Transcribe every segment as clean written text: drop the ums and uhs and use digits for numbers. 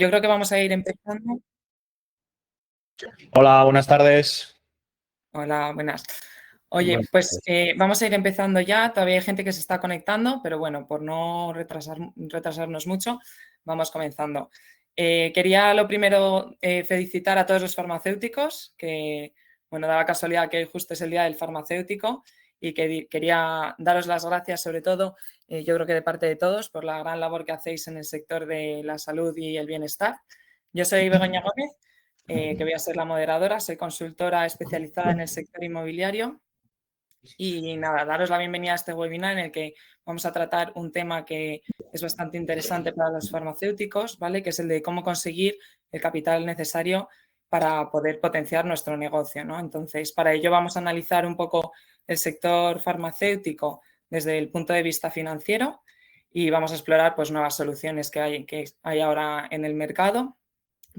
Yo creo que vamos a ir empezando. Hola, buenas tardes. Hola, buenas. Oye, Buenas pues tardes. vamos a ir empezando ya. Todavía hay gente que se está conectando, pero bueno, por no retrasarnos mucho, vamos comenzando. Quería lo primero felicitar a todos los farmacéuticos, que bueno, da la casualidad que hoy justo es el Día del Farmacéutico y que quería daros las gracias sobre todo, yo creo que de parte de todos, por la gran labor que hacéis en el sector de la salud y el bienestar. Yo soy Begoña Gómez. Que voy a ser la moderadora, soy consultora especializada en el sector inmobiliario y nada, daros la bienvenida a este webinar en el que vamos a tratar un tema que es bastante interesante para los farmacéuticos, ¿vale? Que es el de cómo conseguir el capital necesario para poder potenciar nuestro negocio, ¿no? Entonces, para ello vamos a analizar un poco el sector farmacéutico desde el punto de vista financiero y vamos a explorar pues nuevas soluciones que hay ahora en el mercado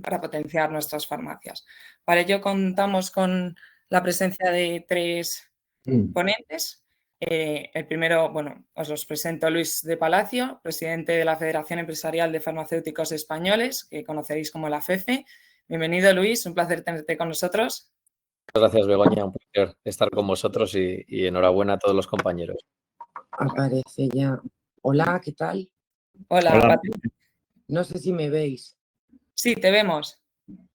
para potenciar nuestras farmacias. Para ello contamos con la presencia de tres ponentes. El primero, bueno, os los presento, Luis de Palacio, presidente de la Federación Empresarial de Farmacéuticos Españoles, que conoceréis como la FEFE. Bienvenido, Luis, un placer tenerte con nosotros. Muchas gracias, Begoña, un placer estar con vosotros y enhorabuena a todos los compañeros. Aparece ya. Hola, ¿qué tal? Hola, Hola. Patricia. No sé si me veis. Sí, te vemos.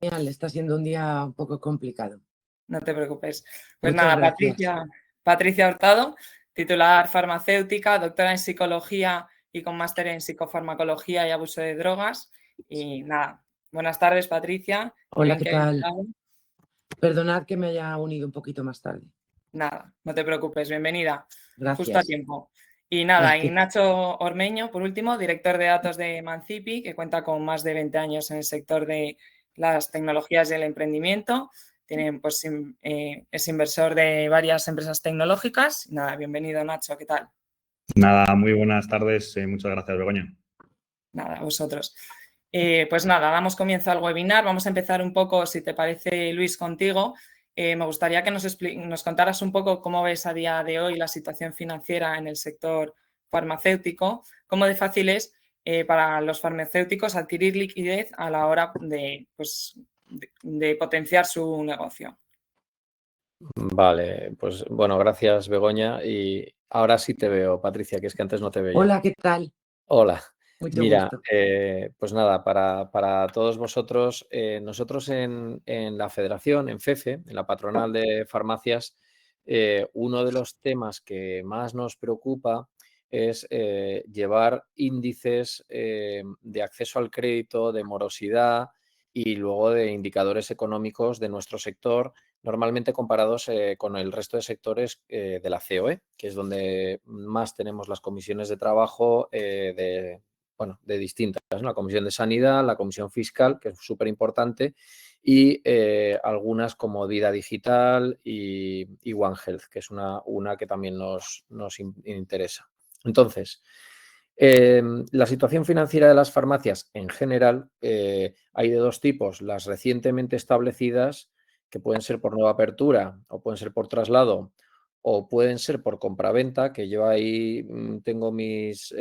Genial, está siendo un día un poco complicado. No te preocupes. Pues Muchas nada, gracias. Patricia Hurtado, titular farmacéutica, doctora en psicología y con máster en psicofarmacología y abuso de drogas. Y nada, buenas tardes, Patricia. Hola, Bien ¿qué que hayas tal? llegado. Perdonad que me haya unido un poquito más tarde. Nada, no te preocupes, bienvenida. Justo a Gracias. tiempo. Y nada, y Gracias. Nacho Ormeño, por último, director de datos de Mancipi, que cuenta con más de 20 años en el sector de las tecnologías y el emprendimiento. Pues, es inversor de varias empresas tecnológicas. Nada, bienvenido, Nacho, ¿qué tal? Nada, muy buenas tardes. Muchas gracias, Begoña. Nada, a vosotros. Pues nada, damos comienzo al webinar. Vamos a empezar un poco, si te parece, Luis, contigo. Me gustaría que nos contaras un poco cómo ves a día de hoy la situación financiera en el sector farmacéutico, cómo de fácil es para los farmacéuticos adquirir liquidez a la hora de potenciar su negocio. Vale, pues bueno, gracias, Begoña. Y ahora sí te veo, Patricia, que es que antes no te veía. Hola, ¿qué tal? Hola. Mucho Mira, gusto. pues nada, para todos vosotros, nosotros en la Federación, en FEFE, en la patronal de farmacias, uno de los temas que más nos preocupa es llevar índices de acceso al crédito, de morosidad y luego de indicadores económicos de nuestro sector, normalmente comparados con el resto de sectores de la COE, que es donde más tenemos las comisiones de trabajo de distintas, ¿no? La Comisión de Sanidad, la Comisión Fiscal, que es súper importante, y algunas como Vida Digital y One Health, que es una que también nos interesa. Entonces, la situación financiera de las farmacias en general hay de dos tipos, las recientemente establecidas, que pueden ser por nueva apertura o pueden ser por traslado o pueden ser por compraventa, que yo ahí tengo mis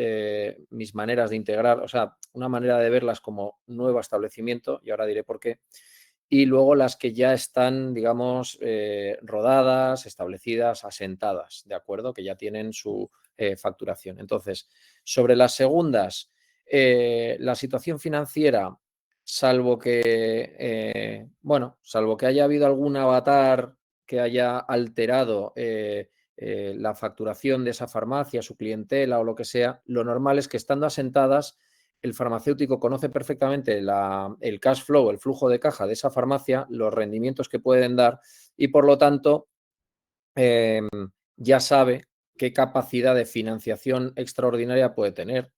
maneras de integrar, o sea, una manera de verlas como nuevo establecimiento, y ahora diré por qué, y luego las que ya están, digamos, rodadas, establecidas, asentadas, ¿de acuerdo? Que ya tienen su facturación. Entonces, sobre las segundas, la situación financiera, salvo que haya habido algún avatar que haya alterado la facturación de esa farmacia, su clientela o lo que sea, lo normal es que estando asentadas, el farmacéutico conoce perfectamente el cash flow, el flujo de caja de esa farmacia, los rendimientos que pueden dar y, por lo tanto, ya sabe qué capacidad de financiación extraordinaria puede tener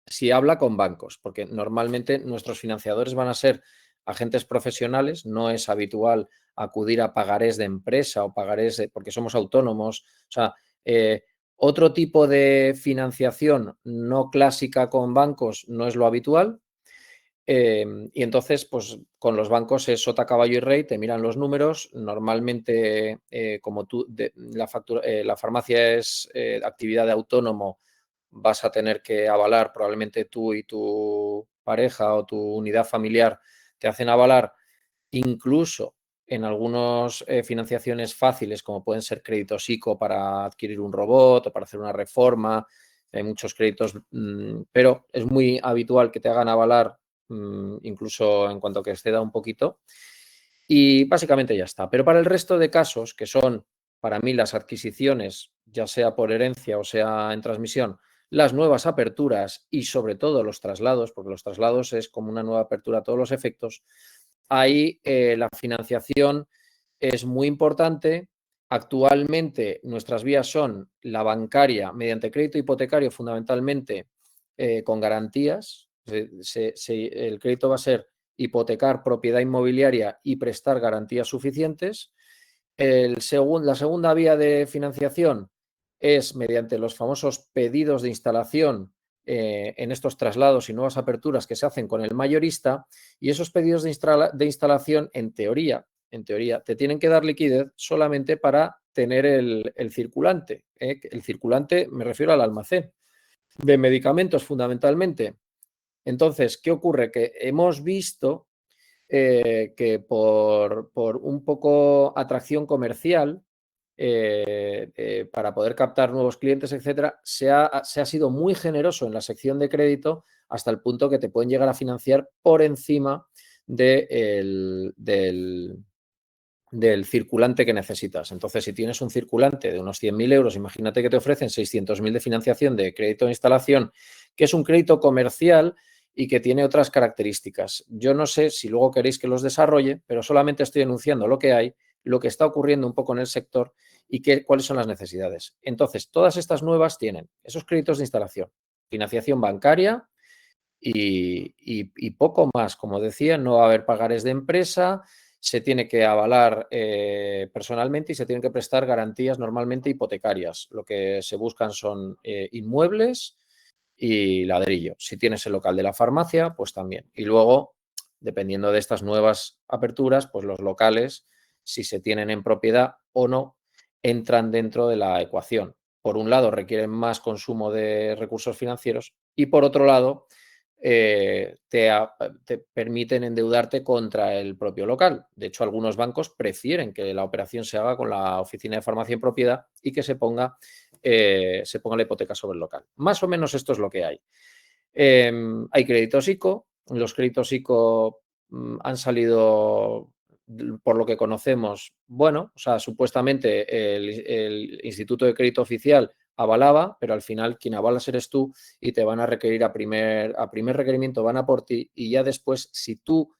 si habla con bancos, porque normalmente nuestros financiadores van a ser agentes profesionales, no es habitual acudir a pagarés de empresa o pagarés porque somos autónomos. O sea, otro tipo de financiación no clásica con bancos no es lo habitual. Y entonces, pues con los bancos es sota, caballo y rey, te miran los números. Normalmente, como la farmacia es actividad de autónomo, vas a tener que avalar probablemente tú y tu pareja o tu unidad familiar te hacen avalar, incluso en algunas financiaciones fáciles, como pueden ser créditos ICO para adquirir un robot o para hacer una reforma. Hay muchos créditos, pero es muy habitual que te hagan avalar incluso en cuanto que exceda un poquito. Y básicamente ya está. Pero para el resto de casos, que son para mí las adquisiciones, ya sea por herencia o sea en transmisión, las nuevas aperturas y sobre todo los traslados, porque los traslados es como una nueva apertura a todos los efectos, ahí la financiación es muy importante. Actualmente nuestras vías son la bancaria mediante crédito hipotecario fundamentalmente con garantías. El crédito va a ser hipotecar propiedad inmobiliaria y prestar garantías suficientes. La segunda vía de financiación es mediante los famosos pedidos de instalación en estos traslados y nuevas aperturas que se hacen con el mayorista, y esos pedidos de instalación, en teoría, te tienen que dar liquidez solamente para tener el circulante. El circulante me refiero al almacén de medicamentos fundamentalmente. Entonces, ¿qué ocurre? Que hemos visto que por un poco atracción comercial, para poder captar nuevos clientes, etcétera, se ha sido muy generoso en la sección de crédito hasta el punto que te pueden llegar a financiar por encima del circulante que necesitas. Entonces, si tienes un circulante de unos 100.000 euros, imagínate que te ofrecen 600.000 de financiación de crédito de instalación, que es un crédito comercial y que tiene otras características. Yo no sé si luego queréis que los desarrolle, pero solamente estoy enunciando lo que hay, lo que está ocurriendo un poco en el sector y cuáles son las necesidades. Entonces, todas estas nuevas tienen esos créditos de instalación, financiación bancaria y poco más. Como decía, no va a haber pagares de empresa, se tiene que avalar personalmente y se tienen que prestar garantías normalmente hipotecarias. Lo que se buscan son inmuebles y ladrillo. Si tienes el local de la farmacia, pues también. Y luego, dependiendo de estas nuevas aperturas, pues los locales, si se tienen en propiedad o no, entran dentro de la ecuación. Por un lado, requieren más consumo de recursos financieros y por otro lado, te permiten endeudarte contra el propio local. De hecho, algunos bancos prefieren que la operación se haga con la oficina de farmacia en propiedad y que se ponga la hipoteca sobre el local. Más o menos esto es lo que hay. Hay créditos ICO. Los créditos ICO han salido, por lo que conocemos, bueno, o sea, supuestamente el Instituto de Crédito Oficial avalaba, pero al final quien avalas eres tú y te van a requerir a primer requerimiento, van a por ti, y ya después, si tú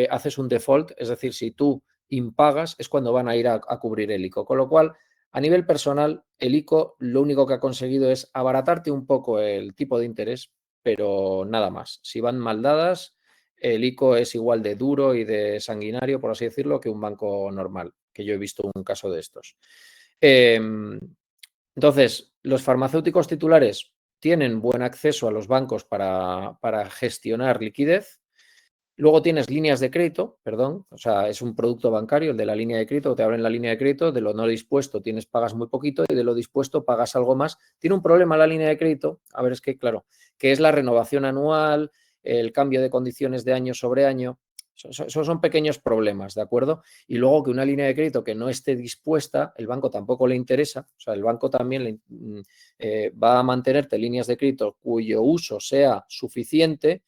haces un default, es decir, si tú impagas, es cuando van a ir a cubrir el ICO. Con lo cual, a nivel personal, el ICO lo único que ha conseguido es abaratarte un poco el tipo de interés, pero nada más. Si van mal dadas, el ICO es igual de duro y de sanguinario, por así decirlo, que un banco normal, que yo he visto un caso de estos. Entonces, los farmacéuticos titulares tienen buen acceso a los bancos para gestionar liquidez. Luego tienes líneas de crédito, perdón, o sea, es un producto bancario, el de la línea de crédito, te abren la línea de crédito, de lo no dispuesto pagas muy poquito y de lo dispuesto pagas algo más. Tiene un problema la línea de crédito, a ver, es que claro, que es la renovación anual, el cambio de condiciones de año sobre año. Esos son pequeños problemas, ¿de acuerdo? Y luego que una línea de crédito que no esté dispuesta, el banco tampoco le interesa, o sea, el banco también va a mantenerte líneas de crédito cuyo uso sea suficiente,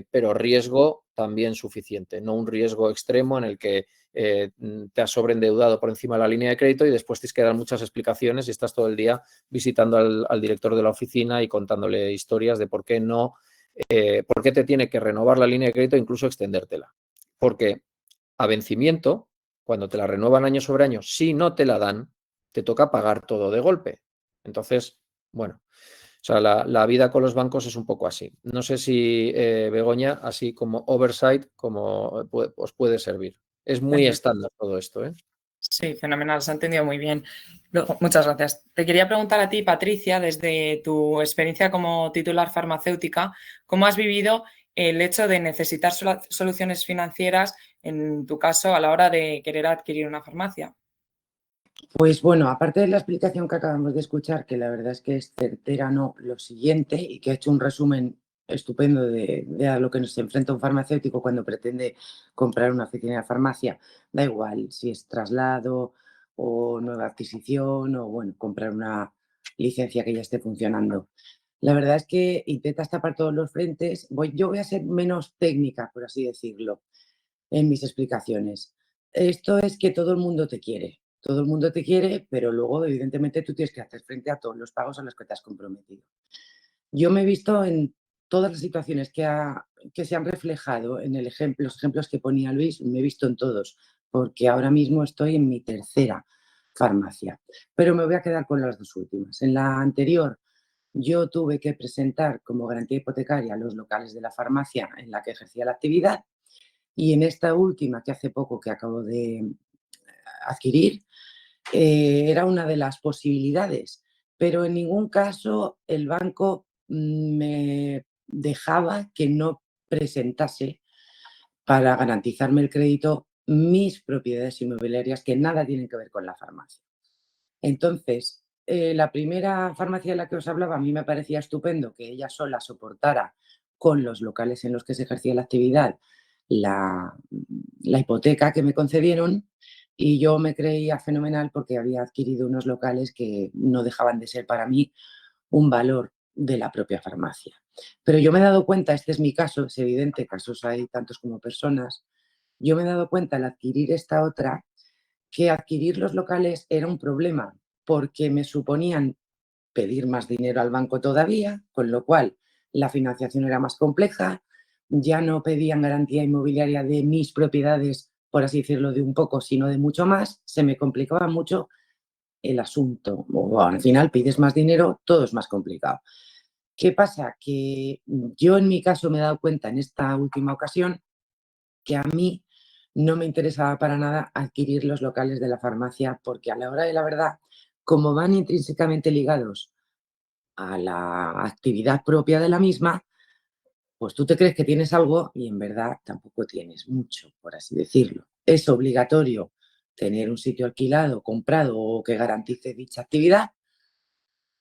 pero riesgo también suficiente, no un riesgo extremo en el que te has sobreendeudado por encima de la línea de crédito y después tienes que dar muchas explicaciones y estás todo el día visitando al director de la oficina y contándole historias de por qué no, por qué te tiene que renovar la línea de crédito e incluso extendértela. Porque a vencimiento, cuando te la renuevan año sobre año, si no te la dan, te toca pagar todo de golpe. Entonces, bueno, o sea, la vida con los bancos es un poco así. No sé si, Begoña, así como oversight, como os puede servir. Es muy estándar todo esto, ¿eh? Sí, fenomenal, se ha entendido muy bien. Luego, muchas gracias. Te quería preguntar a ti, Patricia, desde tu experiencia como titular farmacéutica, ¿cómo has vivido el hecho de necesitar soluciones financieras, en tu caso, a la hora de querer adquirir una farmacia? Pues bueno, aparte de la explicación que acabamos de escuchar, que la verdad es que es certera, no, lo siguiente, y que ha hecho un resumen estupendo de a lo que nos enfrenta un farmacéutico cuando pretende comprar una oficina de farmacia. Da igual si es traslado o nueva adquisición o, bueno, comprar una licencia que ya esté funcionando. La verdad es que intentas tapar todos los frentes. Yo voy a ser menos técnica, por así decirlo, en mis explicaciones. Esto es que todo el mundo te quiere. Todo el mundo te quiere, pero luego, evidentemente, tú tienes que hacer frente a todos los pagos a los que te has comprometido. Yo me he visto en todas las situaciones que se han reflejado en los ejemplos que ponía Luis, me he visto en todos, porque ahora mismo estoy en mi tercera farmacia, pero me voy a quedar con las dos últimas. En la anterior, yo tuve que presentar como garantía hipotecaria los locales de la farmacia en la que ejercía la actividad, y en esta última, que hace poco que acabo de adquirir, era una de las posibilidades, pero en ningún caso el banco me dejaba que no presentase para garantizarme el crédito mis propiedades inmobiliarias que nada tienen que ver con la farmacia. Entonces, la primera farmacia de la que os hablaba, a mí me parecía estupendo que ella sola soportara con los locales en los que se ejercía la actividad la, la hipoteca que me concedieron, y yo me creía fenomenal porque había adquirido unos locales que no dejaban de ser para mí un valor de la propia farmacia. Pero yo me he dado cuenta, este es mi caso, es evidente, casos hay tantos como personas, yo me he dado cuenta al adquirir esta otra que adquirir los locales era un problema porque me suponían pedir más dinero al banco todavía, con lo cual la financiación era más compleja, ya no pedían garantía inmobiliaria de mis propiedades, por así decirlo, de un poco, sino de mucho más, se me complicaba mucho el asunto. O al final pides más dinero, todo es más complicado. ¿Qué pasa? Que yo en mi caso me he dado cuenta en esta última ocasión que a mí no me interesaba para nada adquirir los locales de la farmacia porque a la hora de la verdad, como van intrínsecamente ligados a la actividad propia de la misma, pues tú te crees que tienes algo y en verdad tampoco tienes mucho, por así decirlo. Es obligatorio tener un sitio alquilado, comprado o que garantice dicha actividad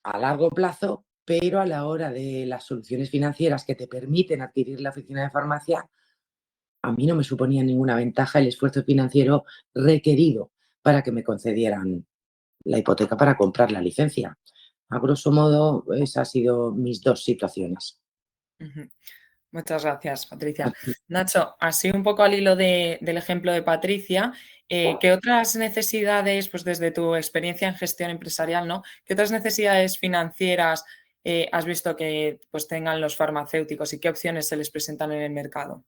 a largo plazo, pero a la hora de las soluciones financieras que te permiten adquirir la oficina de farmacia, a mí no me suponía ninguna ventaja el esfuerzo financiero requerido para que me concedieran la hipoteca para comprar la licencia. A grosso modo, esas han sido mis dos situaciones. Ujú. Muchas gracias, Patricia. Nacho, así un poco al hilo del ejemplo de Patricia, ¿qué otras necesidades, pues desde tu experiencia en gestión empresarial, ¿no? ¿Qué otras necesidades financieras has visto que pues tengan los farmacéuticos y qué opciones se les presentan en el mercado?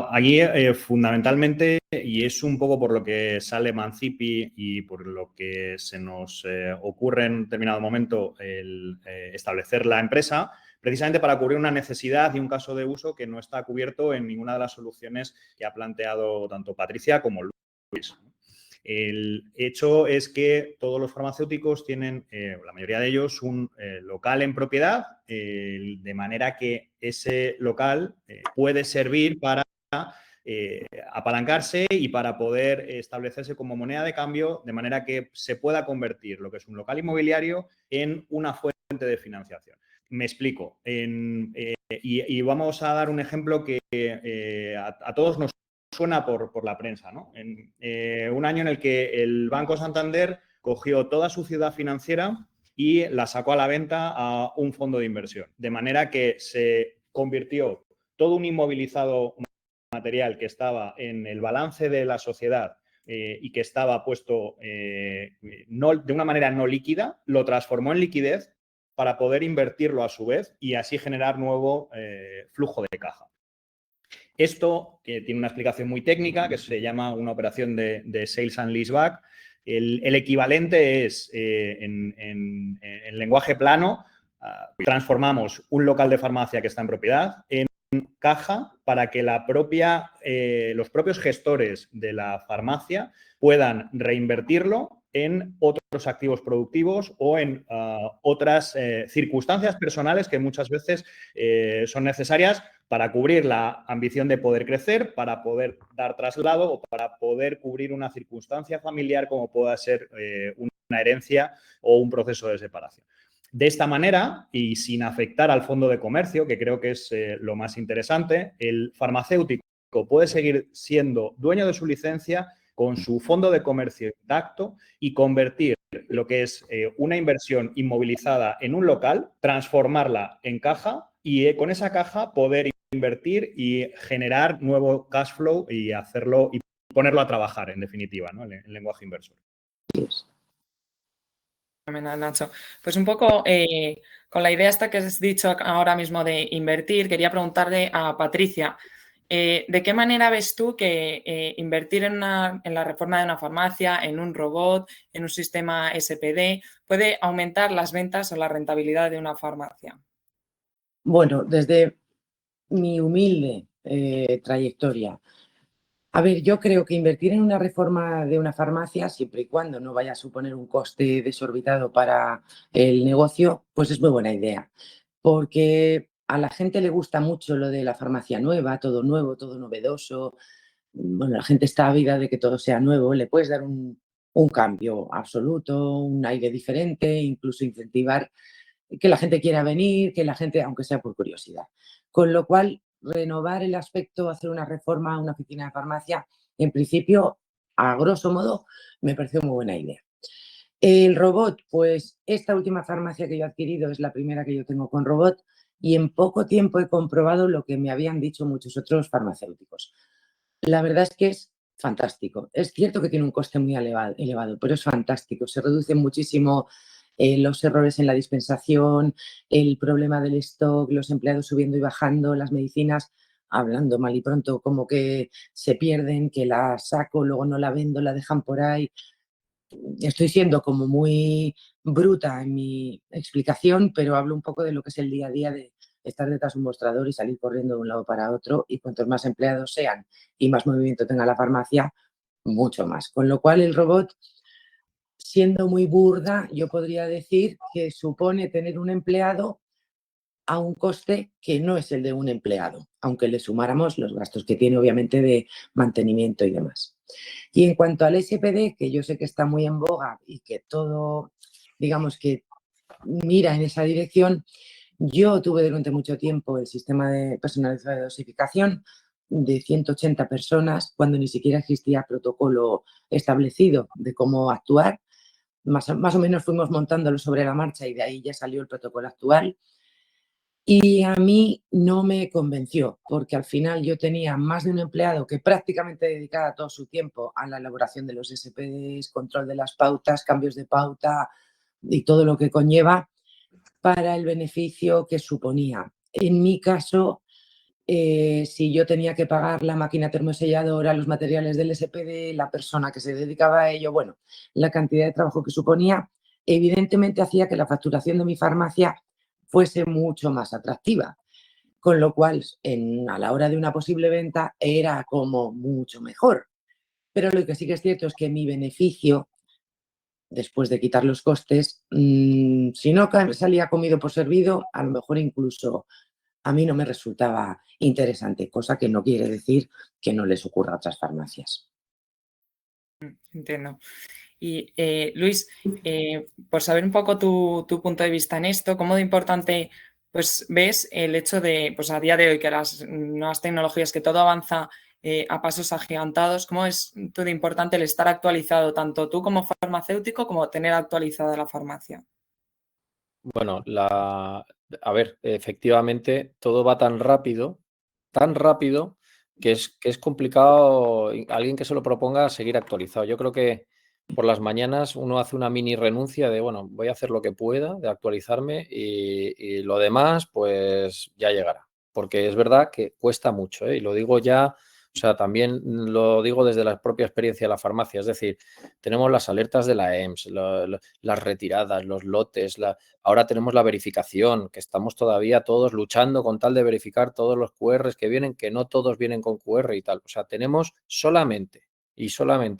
Allí, fundamentalmente, y es un poco por lo que sale Mancipi y por lo que se nos ocurre en un determinado momento el establecer la empresa, precisamente para cubrir una necesidad y un caso de uso que no está cubierto en ninguna de las soluciones que ha planteado tanto Patricia como Luis. El hecho es que todos los farmacéuticos tienen, la mayoría de ellos, un local en propiedad, de manera que ese local puede servir para apalancarse y para poder establecerse como moneda de cambio, de manera que se pueda convertir lo que es un local inmobiliario en una fuente de financiación. Me explico. Y vamos a dar un ejemplo que a todos nos suena por la prensa, ¿no? En un año en el que el Banco Santander cogió toda su ciudad financiera y la sacó a la venta a un fondo de inversión, de manera que se convirtió todo un inmovilizado material que estaba en el balance de la sociedad y que estaba puesto no, de una manera no líquida, lo transformó en liquidez para poder invertirlo a su vez y así generar nuevo flujo de caja. Esto tiene una explicación muy técnica que se llama una operación de sales and leaseback. El equivalente es, en lenguaje plano, transformamos un local de farmacia que está en propiedad en caja para que los propios gestores de la farmacia puedan reinvertirlo en otros activos productivos o en otras circunstancias personales que muchas veces son necesarias para cubrir la ambición de poder crecer, para poder dar traslado o para poder cubrir una circunstancia familiar como pueda ser una herencia o un proceso de separación. De esta manera, y sin afectar al fondo de comercio, que creo que es lo más interesante, el farmacéutico puede seguir siendo dueño de su licencia con su fondo de comercio intacto y convertir lo que es una inversión inmovilizada en un local, transformarla en caja y con esa caja poder invertir y generar nuevo cash flow y hacerlo y ponerlo a trabajar, en definitiva, ¿no? En lenguaje inversor. Fenomenal, Nacho. Pues un poco con la idea esta que has dicho ahora mismo de invertir, quería preguntarle a Patricia, ¿de qué manera ves tú que invertir en la reforma de una farmacia, en un robot, en un sistema SPD, puede aumentar las ventas o la rentabilidad de una farmacia? Bueno, desde mi humilde trayectoria, a ver, yo creo que invertir en una reforma de una farmacia, siempre y cuando no vaya a suponer un coste desorbitado para el negocio, pues es muy buena idea. Porque a la gente le gusta mucho lo de la farmacia nuevo, todo novedoso. Bueno, la gente está ávida de que todo sea nuevo. Le puedes dar un cambio absoluto, un aire diferente, incluso incentivar que la gente quiera venir, que la gente, aunque sea por curiosidad. Con lo cual, renovar el aspecto, hacer una reforma a una oficina de farmacia, en principio, a grosso modo, me pareció muy buena idea. El robot, pues esta última farmacia que yo he adquirido es la primera que yo tengo con robot y en poco tiempo he comprobado lo que me habían dicho muchos otros farmacéuticos. La verdad es que es fantástico. Es cierto que tiene un coste muy elevado, pero es fantástico. Se reducen muchísimo los errores en la dispensación, el problema del stock, los empleados subiendo y bajando, las medicinas, hablando mal y pronto, como que se pierden, que la saco, luego no la vendo, la dejan por ahí. Estoy siendo como muy bruta en mi explicación, pero hablo un poco de lo que es el día a día de estar detrás de un mostrador y salir corriendo de un lado para otro, y cuantos más empleados sean y más movimiento tenga la farmacia, mucho más. Con lo cual el robot, siendo muy burda, yo podría decir que supone tener un empleado a un coste que no es el de un empleado, aunque le sumáramos los gastos que tiene obviamente de mantenimiento y demás. Y en cuanto al SPD, que yo sé que está muy en boga y que todo, digamos que mira en esa dirección, yo tuve durante mucho tiempo el sistema de personalizado de dosificación de 180 personas cuando ni siquiera existía protocolo establecido de cómo actuar. Más o menos fuimos montándolo sobre la marcha y de ahí ya salió el protocolo actual. Y a mí no me convenció, porque al final yo tenía más de un empleado que prácticamente dedicaba todo su tiempo a la elaboración de los SPDs, control de las pautas, cambios de pauta y todo lo que conlleva para el beneficio que suponía. En mi caso, si yo tenía que pagar la máquina termoselladora, los materiales del SPD, la persona que se dedicaba a ello, bueno, la cantidad de trabajo que suponía, evidentemente hacía que la facturación de mi farmacia fuese mucho más atractiva. Con lo cual, a la hora de una posible venta, era como mucho mejor. Pero lo que sí que es cierto es que mi beneficio, después de quitar los costes, si no salía comido por servido, a lo mejor incluso a mí no me resultaba interesante, cosa que no quiere decir que no les ocurra a otras farmacias. Entiendo. Y Luis, por saber un poco tu punto de vista en esto, ¿cómo de importante pues, ves el hecho de, pues a día de hoy, que las nuevas tecnologías, que todo avanza a pasos agigantados, cómo es tú de importante el estar actualizado, tanto tú como farmacéutico, como tener actualizada la farmacia? Bueno, a ver, efectivamente, todo va tan rápido, que es complicado alguien que se lo proponga seguir actualizado. Yo creo que por las mañanas uno hace una mini renuncia de, bueno, voy a hacer lo que pueda de actualizarme y lo demás, pues ya llegará. Porque es verdad que cuesta mucho, ¿eh? Y lo digo ya, o sea, también lo digo desde la propia experiencia de la farmacia. Es decir, tenemos las alertas de la EMS, las retiradas, los lotes, ahora tenemos la verificación, que estamos todavía todos luchando con tal de verificar todos los QRs que vienen, que no todos vienen con QR y tal. O sea, tenemos solamente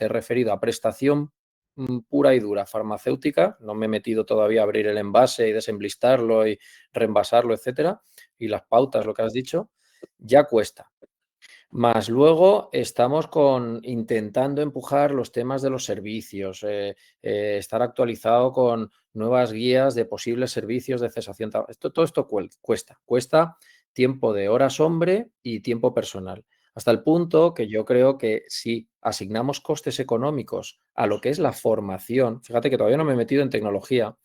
referido a prestación pura y dura farmacéutica. No me he metido todavía a abrir el envase y desemblistarlo y reenvasarlo, etcétera. Y las pautas, lo que has dicho, ya cuesta. Más luego estamos intentando empujar los temas de los servicios, estar actualizado con nuevas guías de posibles servicios de cesación. Todo esto cuesta tiempo de horas hombre y tiempo personal. Hasta el punto que yo creo que si asignamos costes económicos a lo que es la formación, fíjate que todavía no me he metido en tecnología,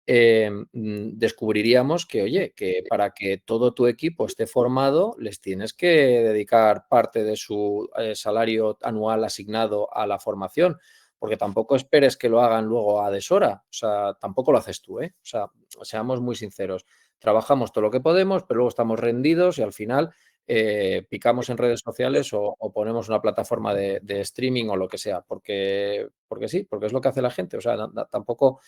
descubriríamos que, oye, que para que todo tu equipo esté formado, les tienes que dedicar parte de su salario anual asignado a la formación, porque tampoco esperes que lo hagan luego a deshora, o sea, tampoco lo haces tú, ¿eh? O sea, seamos muy sinceros, trabajamos todo lo que podemos, pero luego estamos rendidos y al final picamos en redes sociales o ponemos una plataforma de streaming o lo que sea, porque sí, porque es lo que hace la gente, o sea, tampoco...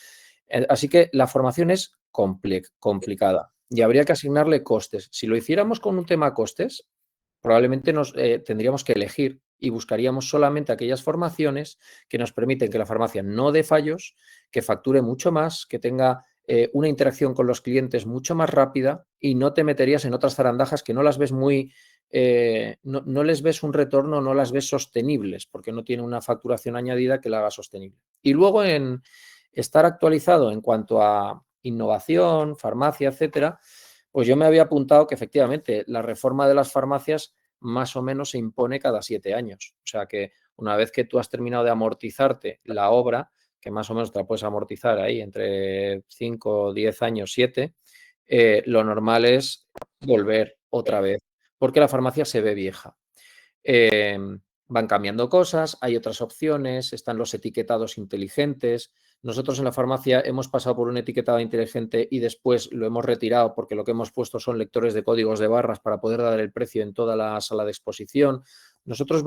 Así que la formación es complicada y habría que asignarle costes. Si lo hiciéramos con un tema costes, probablemente tendríamos que elegir y buscaríamos solamente aquellas formaciones que nos permiten que la farmacia no dé fallos, que facture mucho más, que tenga una interacción con los clientes mucho más rápida y no te meterías en otras zarandajas que no las ves no les ves un retorno, no las ves sostenibles, porque no tiene una facturación añadida que la haga sostenible. Y luego en estar actualizado en cuanto a innovación, farmacia, etcétera, pues yo me había apuntado que efectivamente la reforma de las farmacias más o menos se impone cada 7 años. O sea que una vez que tú has terminado de amortizarte la obra, que más o menos te la puedes amortizar ahí entre 5, 10 años, 7, lo normal es volver otra vez, porque la farmacia se ve vieja. Van cambiando cosas, hay otras opciones, están los etiquetados inteligentes. Nosotros en la farmacia hemos pasado por un etiquetado inteligente y después lo hemos retirado porque lo que hemos puesto son lectores de códigos de barras para poder dar el precio en toda la sala de exposición. Nosotros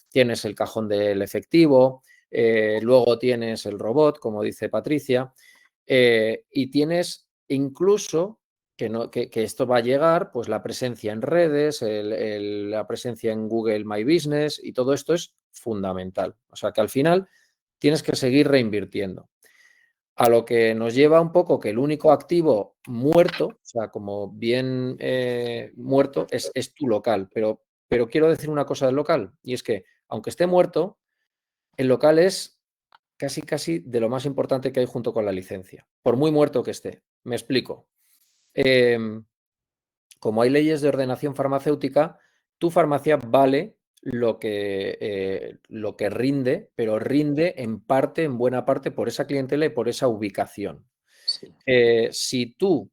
tienes el cajón del efectivo, luego tienes el robot, como dice Patricia, y tienes incluso que esto va a llegar, pues la presencia en redes, la presencia en Google My Business y todo esto es fundamental. O sea que al final tienes que seguir reinvirtiendo. A lo que nos lleva un poco que el único activo muerto, o sea, como bien muerto, es tu local. Pero quiero decir una cosa del local, y es que aunque esté muerto, el local es casi de lo más importante que hay junto con la licencia, por muy muerto que esté. Me explico. Como hay leyes de ordenación farmacéutica, tu farmacia vale lo que rinde, pero rinde en buena parte, por esa clientela y por esa ubicación. Sí. Si tú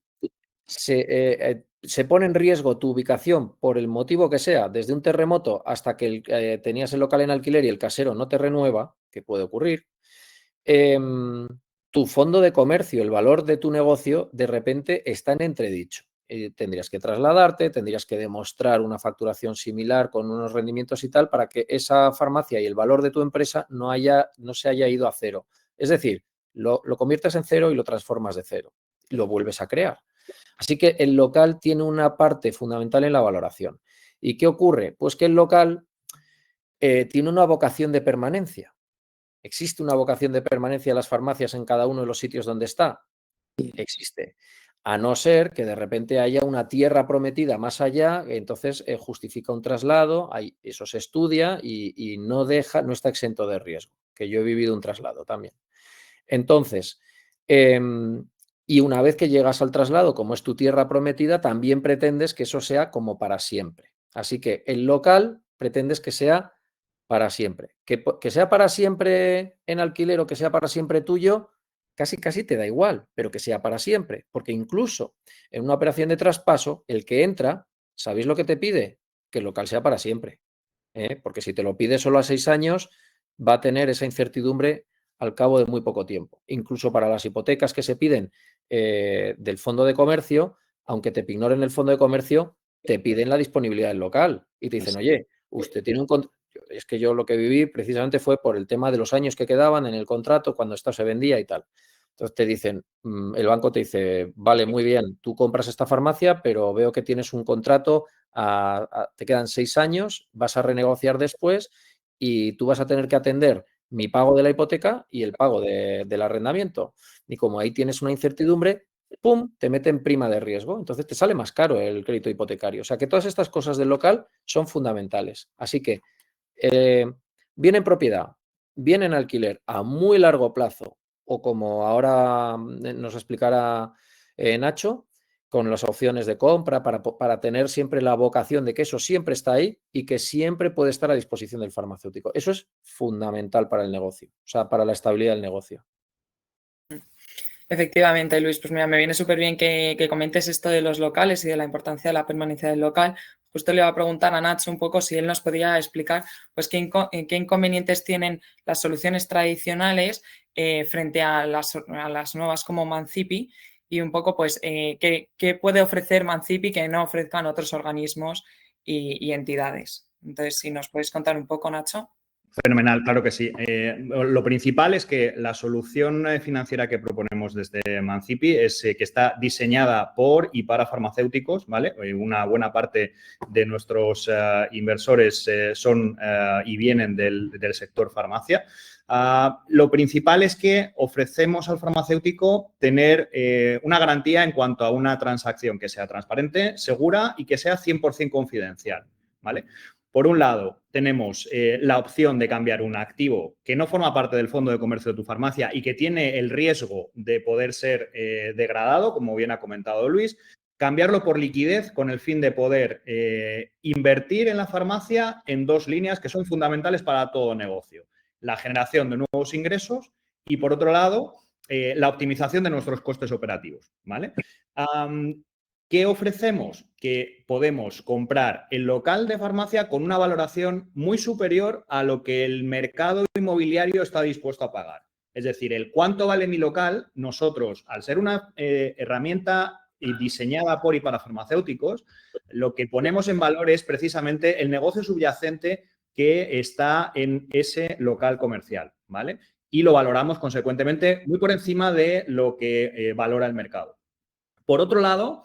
se pone en riesgo tu ubicación por el motivo que sea, desde un terremoto hasta que tenías el local en alquiler y el casero no te renueva, que puede ocurrir, tu fondo de comercio, el valor de tu negocio, de repente está en entredicho. Tendrías que trasladarte, tendrías que demostrar una facturación similar con unos rendimientos y tal para que esa farmacia y el valor de tu empresa no se haya ido a cero. Es decir, lo conviertes en cero y lo transformas de cero. Lo vuelves a crear. Así que el local tiene una parte fundamental en la valoración. ¿Y qué ocurre? Pues que el local tiene una vocación de permanencia. ¿Existe una vocación de permanencia de las farmacias en cada uno de los sitios donde está? Existe. A no ser que de repente haya una tierra prometida más allá, entonces justifica un traslado, eso se estudia y no está exento de riesgo, que yo he vivido un traslado también. Entonces, y una vez que llegas al traslado, como es tu tierra prometida, también pretendes que eso sea como para siempre. Así que el local pretendes que sea para siempre. Que sea para siempre en alquiler o que sea para siempre tuyo, casi te da igual, pero que sea para siempre. Porque incluso en una operación de traspaso, el que entra, ¿sabéis lo que te pide? Que el local sea para siempre. Porque si te lo pide solo a 6 años, va a tener esa incertidumbre al cabo de muy poco tiempo. Incluso para las hipotecas que se piden del fondo de comercio, aunque te ignoren el fondo de comercio, te piden la disponibilidad del local y te dicen, oye, usted tiene un contrato. Es que yo lo que viví precisamente fue por el tema de los años que quedaban en el contrato cuando esto se vendía y tal. Entonces te dicen, el banco te dice, vale, muy bien, tú compras esta farmacia, pero veo que tienes un contrato, te quedan 6 años, vas a renegociar después y tú vas a tener que atender mi pago de la hipoteca y el pago del arrendamiento. Y como ahí tienes una incertidumbre, ¡pum!, te meten prima de riesgo. Entonces te sale más caro el crédito hipotecario. O sea que todas estas cosas del local son fundamentales. Así que bien en propiedad, bien en alquiler a muy largo plazo, o como ahora nos explicará Nacho, con las opciones de compra para tener siempre la vocación de que eso siempre está ahí y que siempre puede estar a disposición del farmacéutico. Eso es fundamental para el negocio, o sea, para la estabilidad del negocio. Efectivamente, Luis, pues mira, me viene súper bien que comentes esto de los locales y de la importancia de la permanencia del local. Justo le iba a preguntar a Nacho un poco si él nos podía explicar pues qué inconvenientes tienen las soluciones tradicionales frente a las nuevas como Mancipi y un poco pues qué puede ofrecer Mancipi que no ofrezcan otros organismos y entidades. Entonces, si nos podéis contar un poco, Nacho. Fenomenal, claro que sí. Lo principal es que la solución financiera que proponemos desde Mancipi es que está diseñada por y para farmacéuticos, ¿vale? Una buena parte de nuestros inversores son y vienen del sector farmacia. Lo principal es que ofrecemos al farmacéutico tener una garantía en cuanto a una transacción que sea transparente, segura y que sea 100% confidencial, ¿vale? Por un lado, tenemos la opción de cambiar un activo que no forma parte del fondo de comercio de tu farmacia y que tiene el riesgo de poder ser degradado, como bien ha comentado Luis, cambiarlo por liquidez con el fin de poder invertir en la farmacia en dos líneas que son fundamentales para todo negocio. La generación de nuevos ingresos y, por otro lado, la optimización de nuestros costes operativos, ¿vale? ¿Qué ofrecemos? Que podemos comprar el local de farmacia con una valoración muy superior a lo que el mercado inmobiliario está dispuesto a pagar. Es decir, el cuánto vale mi local, nosotros, al ser una herramienta diseñada por y para farmacéuticos, lo que ponemos en valor es precisamente el negocio subyacente que está en ese local comercial, ¿vale? Y lo valoramos consecuentemente muy por encima de lo que valora el mercado. Por otro lado,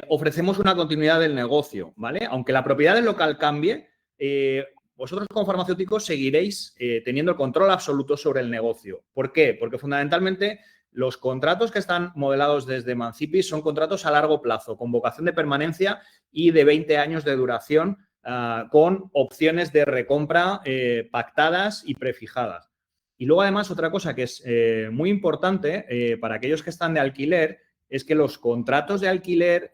ofrecemos una continuidad del negocio, ¿vale? Aunque la propiedad del local cambie, vosotros como farmacéuticos seguiréis teniendo el control absoluto sobre el negocio. ¿Por qué? Porque fundamentalmente los contratos que están modelados desde Mancipi son contratos a largo plazo, con vocación de permanencia y de 20 años de duración, con opciones de recompra pactadas y prefijadas. Y luego, además, otra cosa que es muy importante para aquellos que están de alquiler es que los contratos de alquiler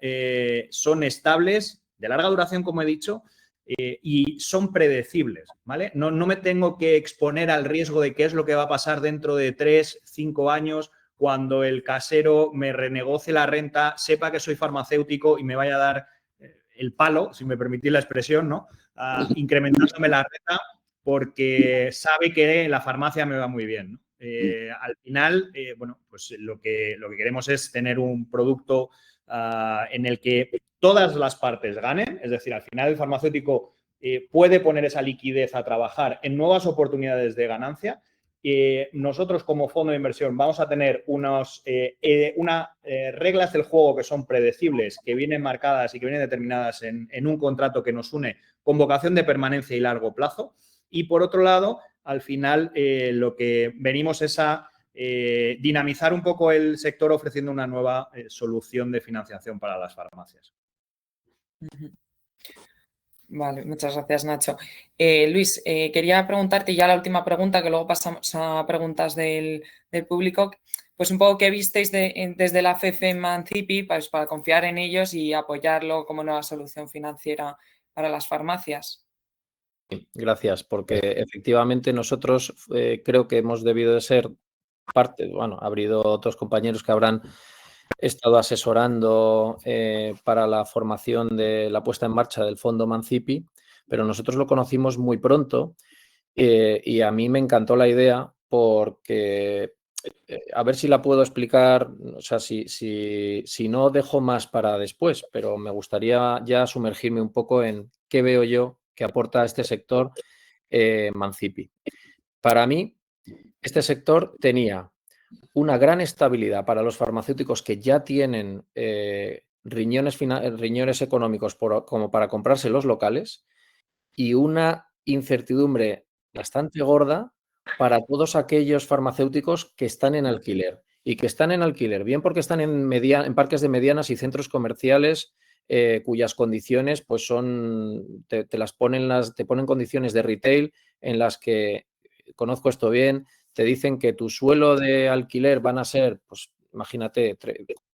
son estables, de larga duración, como he dicho, y son predecibles, ¿vale? No me tengo que exponer al riesgo de qué es lo que va a pasar dentro de 3, 5 años cuando el casero me renegocie la renta, sepa que soy farmacéutico y me vaya a dar el palo, si me permitís la expresión, ¿no? Incrementándome la renta porque sabe que la farmacia me va muy bien, ¿no? Al final, bueno, pues lo que queremos es tener un producto en el que todas las partes ganen, es decir, al final el farmacéutico puede poner esa liquidez a trabajar en nuevas oportunidades de ganancia. Nosotros como fondo de inversión vamos a tener unas reglas del juego que son predecibles, que vienen marcadas y que vienen determinadas en un contrato que nos une con vocación de permanencia y largo plazo. Y por otro lado, al final lo que venimos es a dinamizar un poco el sector ofreciendo una nueva solución de financiación para las farmacias. Vale, muchas gracias, Nacho. Luis, quería preguntarte ya la última pregunta, que luego pasamos a preguntas del público. Pues un poco qué visteis desde la FEFE en Mancipi pues, para confiar en ellos y apoyarlo como nueva solución financiera para las farmacias. Gracias, porque efectivamente nosotros creo que hemos debido de ser parte, bueno, ha habido otros compañeros que habrán estado asesorando para la formación de la puesta en marcha del fondo Mancipi, pero nosotros lo conocimos muy pronto y a mí me encantó la idea porque, a ver si la puedo explicar, o sea, si no dejo más para después, pero me gustaría ya sumergirme un poco en qué veo yo que aporta a este sector Mancipi. Para mí, este sector tenía una gran estabilidad para los farmacéuticos que ya tienen riñones económicos como para comprarse los locales y una incertidumbre bastante gorda para todos aquellos farmacéuticos que están en alquiler y que están en alquiler, bien porque están en parques de medianas y centros comerciales cuyas condiciones pues son, te ponen condiciones de retail en las que, conozco esto bien, te dicen que tu suelo de alquiler van a ser, pues imagínate,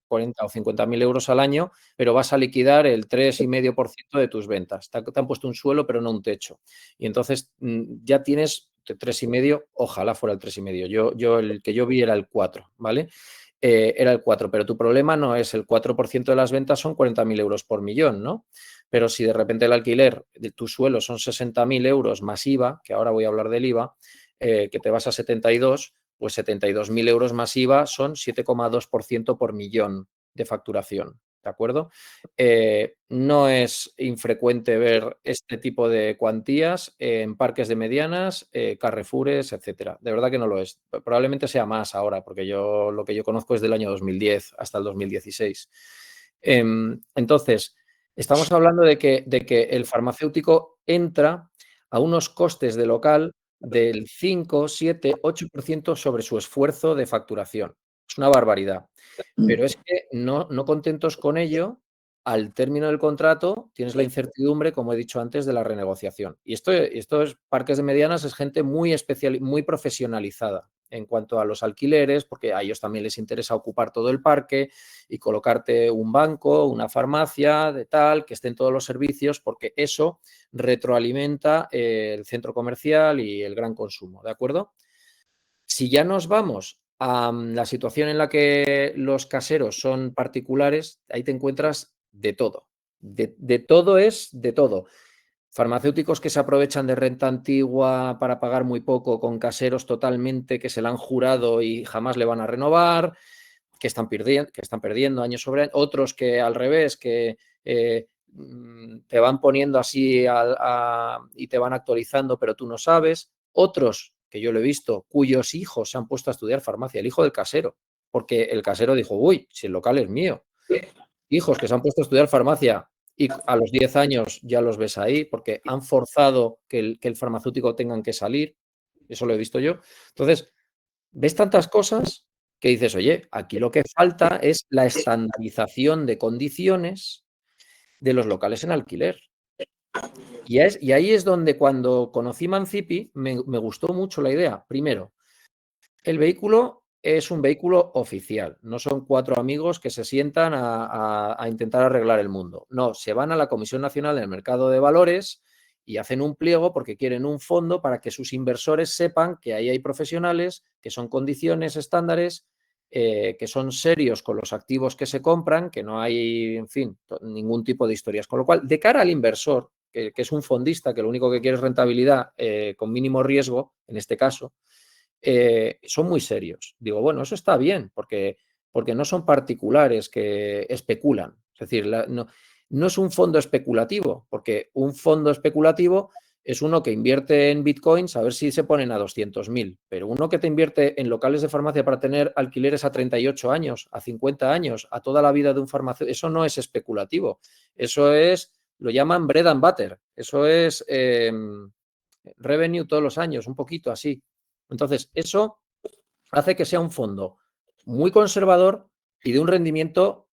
40 o 50.000 euros al año, pero vas a liquidar el 3,5% de tus ventas. Te han puesto un suelo, pero no un techo. Y entonces ya tienes 3,5, ojalá fuera el 3,5. El que yo vi era el 4, ¿vale? Era el 4, pero tu problema no es el 4% de las ventas, son 40.000 euros por millón, ¿no? Pero si de repente el alquiler de tu suelo son 60.000 euros más IVA, que ahora voy a hablar del IVA, que te vas a 72, pues 72.000 euros más IVA son 7,2% por millón de facturación, ¿de acuerdo? No es infrecuente ver este tipo de cuantías en parques de medianas, Carrefoures, etcétera. De verdad que no lo es. Probablemente sea más ahora, porque lo que yo conozco es del año 2010 hasta el 2016. Entonces, estamos hablando de que el farmacéutico entra a unos costes de local del 5, 7, 8% sobre su esfuerzo de facturación. Es una barbaridad. Pero es que no contentos con ello, al término del contrato tienes la incertidumbre, como he dicho antes, de la renegociación. Y esto es parques de medianas, es gente muy especial, muy profesionalizada en cuanto a los alquileres, porque a ellos también les interesa ocupar todo el parque y colocarte un banco, una farmacia, de tal, que estén todos los servicios, porque eso retroalimenta el centro comercial y el gran consumo, ¿de acuerdo? Si ya nos vamos a la situación en la que los caseros son particulares, ahí te encuentras de todo. De todo es de todo. Farmacéuticos que se aprovechan de renta antigua para pagar muy poco, con caseros totalmente que se la han jurado y jamás le van a renovar, que están perdiendo años sobre años. Otros que al revés, que te van poniendo así y te van actualizando, pero tú no sabes. Otros, que yo lo he visto, cuyos hijos se han puesto a estudiar farmacia, el hijo del casero, porque el casero dijo, uy, si el local es mío. Hijos que se han puesto a estudiar farmacia y a los 10 años ya los ves ahí, porque han forzado que el farmacéutico tengan que salir. Eso lo he visto yo. Entonces, ves tantas cosas que dices, oye, aquí lo que falta es la estandarización de condiciones de los locales en alquiler. Y ahí es donde, cuando conocí Mancipi, me gustó mucho la idea. Primero, el vehículo es un vehículo oficial, no son 4 amigos que se sientan a intentar arreglar el mundo. No, se van a la Comisión Nacional del Mercado de Valores y hacen un pliego porque quieren un fondo para que sus inversores sepan que ahí hay profesionales, que son condiciones estándares, que son serios con los activos que se compran, que no hay, en fin, ningún tipo de historias. Con lo cual, de cara al inversor, que es un fondista que lo único que quiere es rentabilidad con mínimo riesgo, en este caso, son muy serios. Digo, bueno, eso está bien, porque no son particulares que especulan. Es decir, no es un fondo especulativo, porque un fondo especulativo es uno que invierte en bitcoins a ver si se ponen a 200.000, pero uno que te invierte en locales de farmacia para tener alquileres a 38 años, a 50 años, a toda la vida de un farmacéutico, eso no es especulativo. Eso lo llaman bread and butter. Eso es revenue todos los años, un poquito así. Entonces, eso hace que sea un fondo muy conservador y de un rendimiento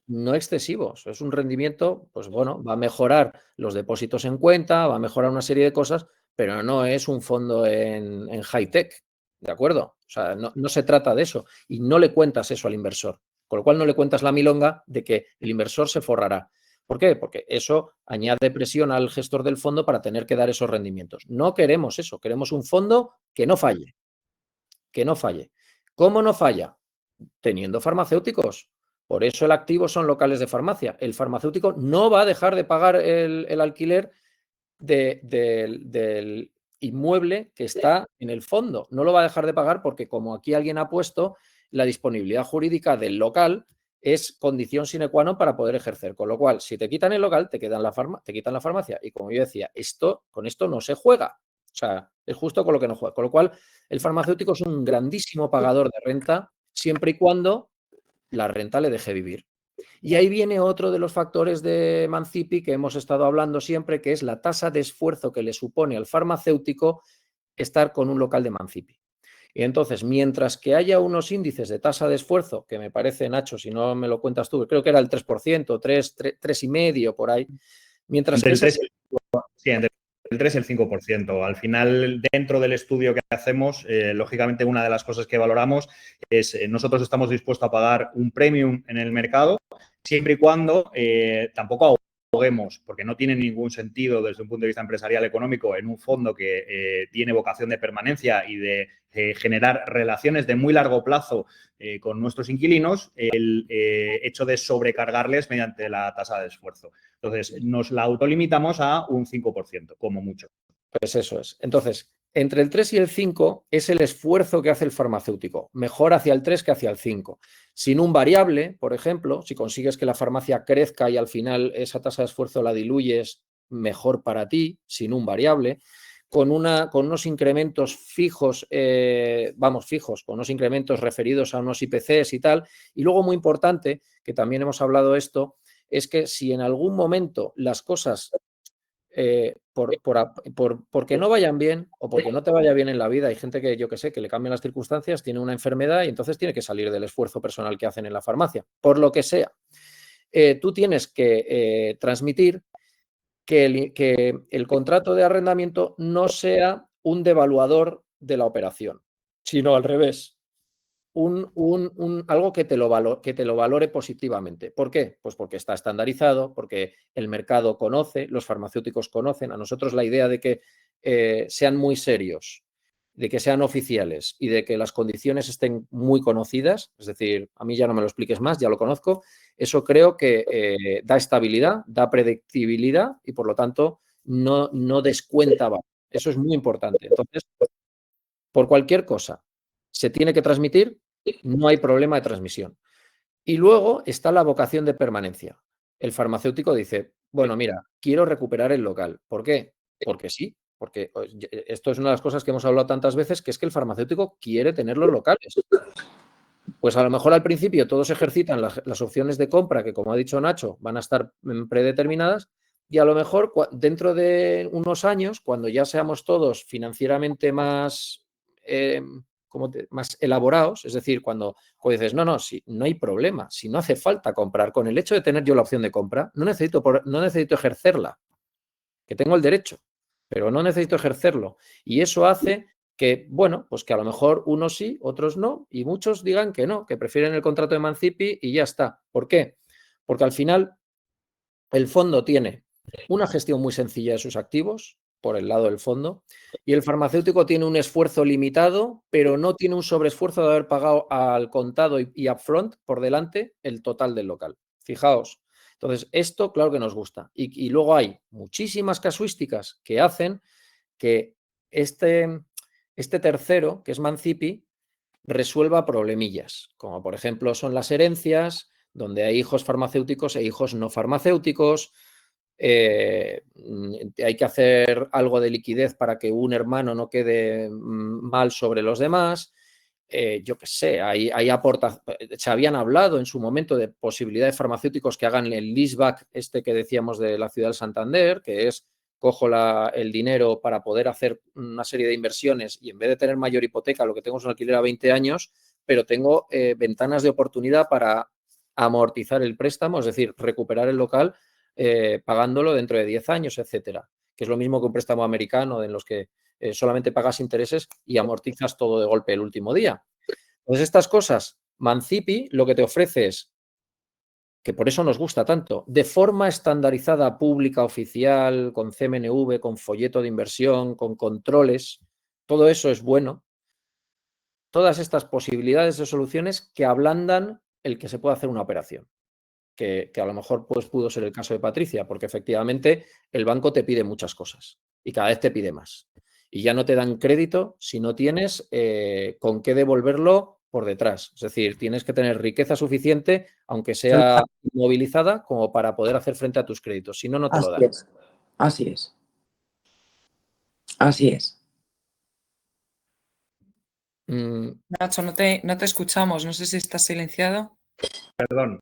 no excesivo. Es un rendimiento, pues bueno, va a mejorar los depósitos en cuenta, va a mejorar una serie de cosas, pero no es un fondo en high-tech, ¿de acuerdo? O sea, no se trata de eso y no le cuentas eso al inversor, con lo cual no le cuentas la milonga de que el inversor se forrará. ¿Por qué? Porque eso añade presión al gestor del fondo para tener que dar esos rendimientos. No queremos eso, queremos un fondo que no falle, que no falle. ¿Cómo no falla? Teniendo farmacéuticos. Por eso el activo son locales de farmacia. El farmacéutico no va a dejar de pagar el alquiler del inmueble que está en el fondo. No lo va a dejar de pagar porque, como aquí alguien ha puesto, la disponibilidad jurídica del local es condición sine qua non para poder ejercer. Con lo cual, si te quitan el local, te quitan la farmacia. Y como yo decía, con esto no se juega. O sea, es justo con lo que no juega. Con lo cual, el farmacéutico es un grandísimo pagador de renta siempre y cuando la renta le deje vivir. Y ahí viene otro de los factores de Mancipi que hemos estado hablando siempre, que es la tasa de esfuerzo que le supone al farmacéutico estar con un local de Mancipi. Y entonces, mientras que haya unos índices de tasa de esfuerzo, que me parece, Nacho, si no me lo cuentas tú, creo que era el 3%, 3,5% por ahí, mientras que Entre el esas... 3 Sí, entre el 3 y el 5%. Al final, dentro del estudio que hacemos, lógicamente una de las cosas que valoramos es nosotros estamos dispuestos a pagar un premium en el mercado siempre y cuando tampoco ahoguemos, porque no tiene ningún sentido desde un punto de vista empresarial económico en un fondo que tiene vocación de permanencia y de generar relaciones de muy largo plazo con nuestros inquilinos, el hecho de sobrecargarles mediante la tasa de esfuerzo. Entonces, nos la autolimitamos a un 5%, como mucho. Pues eso es. Entonces, entre el 3 y el 5 es el esfuerzo que hace el farmacéutico. Mejor hacia el 3 que hacia el 5. Sin un variable, por ejemplo, si consigues que la farmacia crezca y al final esa tasa de esfuerzo la diluyes, mejor para ti, sin un variable. Con unos incrementos fijos, fijos, con unos incrementos referidos a unos IPCs y tal. Y luego, muy importante, que también hemos hablado esto, es que si en algún momento las cosas porque no vayan bien o porque no te vaya bien en la vida, hay gente que yo que sé, que le cambian las circunstancias, tiene una enfermedad y entonces tiene que salir del esfuerzo personal que hacen en la farmacia, por lo que sea. Tú tienes que transmitir que el contrato de arrendamiento no sea un devaluador de la operación, sino al revés. Algo que te lo valore positivamente. ¿Por qué? Pues porque está estandarizado, porque el mercado conoce, los farmacéuticos conocen. A nosotros la idea de que sean muy serios, de que sean oficiales y de que las condiciones estén muy conocidas, es decir, a mí ya no me lo expliques más, ya lo conozco, eso creo que da estabilidad, da predictibilidad y por lo tanto no descuenta valor. Eso es muy importante. Entonces, por cualquier cosa se tiene que transmitir, no hay problema de transmisión. Y luego está la vocación de permanencia. El farmacéutico dice, bueno, mira, quiero recuperar el local. ¿Por qué? Porque sí, porque esto es una de las cosas que hemos hablado tantas veces, que es que el farmacéutico quiere tener los locales. Pues a lo mejor al principio todos ejercitan las opciones de compra que, como ha dicho Nacho, van a estar predeterminadas y a lo mejor dentro de unos años, cuando ya seamos todos financieramente más, más elaborados, es decir, cuando dices, no, si no hay problema, si no hace falta comprar, con el hecho de tener yo la opción de compra, no necesito ejercerla, que tengo el derecho, pero no necesito ejercerlo. Y eso hace que, bueno, pues que a lo mejor unos sí, otros no, y muchos digan que no, que prefieren el contrato de Mancipi y ya está. ¿Por qué? Porque al final el fondo tiene una gestión muy sencilla de sus activos, por el lado del fondo, y el farmacéutico tiene un esfuerzo limitado, pero no tiene un sobreesfuerzo de haber pagado al contado y upfront por delante el total del local. Fijaos. Entonces, esto claro que nos gusta. Y luego hay muchísimas casuísticas que hacen que este tercero, que es Mancipi, resuelva problemillas, como por ejemplo son las herencias, donde hay hijos farmacéuticos e hijos no farmacéuticos. Hay que hacer algo de liquidez para que un hermano no quede mal sobre los demás. Yo qué sé, se habían hablado en su momento de posibilidades farmacéuticos que hagan el leaseback que decíamos de la ciudad del Santander, que es cojo el dinero para poder hacer una serie de inversiones y en vez de tener mayor hipoteca, lo que tengo es un alquiler a 20 años, pero tengo ventanas de oportunidad para amortizar el préstamo, es decir, recuperar el local pagándolo dentro de 10 años, etcétera, que es lo mismo que un préstamo americano en los que solamente pagas intereses y amortizas todo de golpe el último día. Entonces, estas cosas, Mancipi lo que te ofrece es, que por eso nos gusta tanto, de forma estandarizada, pública, oficial, con CMNV, con folleto de inversión, con controles, todo eso es bueno. Todas estas posibilidades de soluciones que ablandan el que se pueda hacer una operación. Que a lo mejor pues, pudo ser el caso de Patricia, porque efectivamente el banco te pide muchas cosas y cada vez te pide más. Y ya no te dan crédito si no tienes con qué devolverlo por detrás. Es decir, tienes que tener riqueza suficiente, aunque sea inmovilizada, como para poder hacer frente a tus créditos. Si no, no te lo dan. Así es. Así es. Nacho, no te escuchamos. No sé si estás silenciado. Perdón.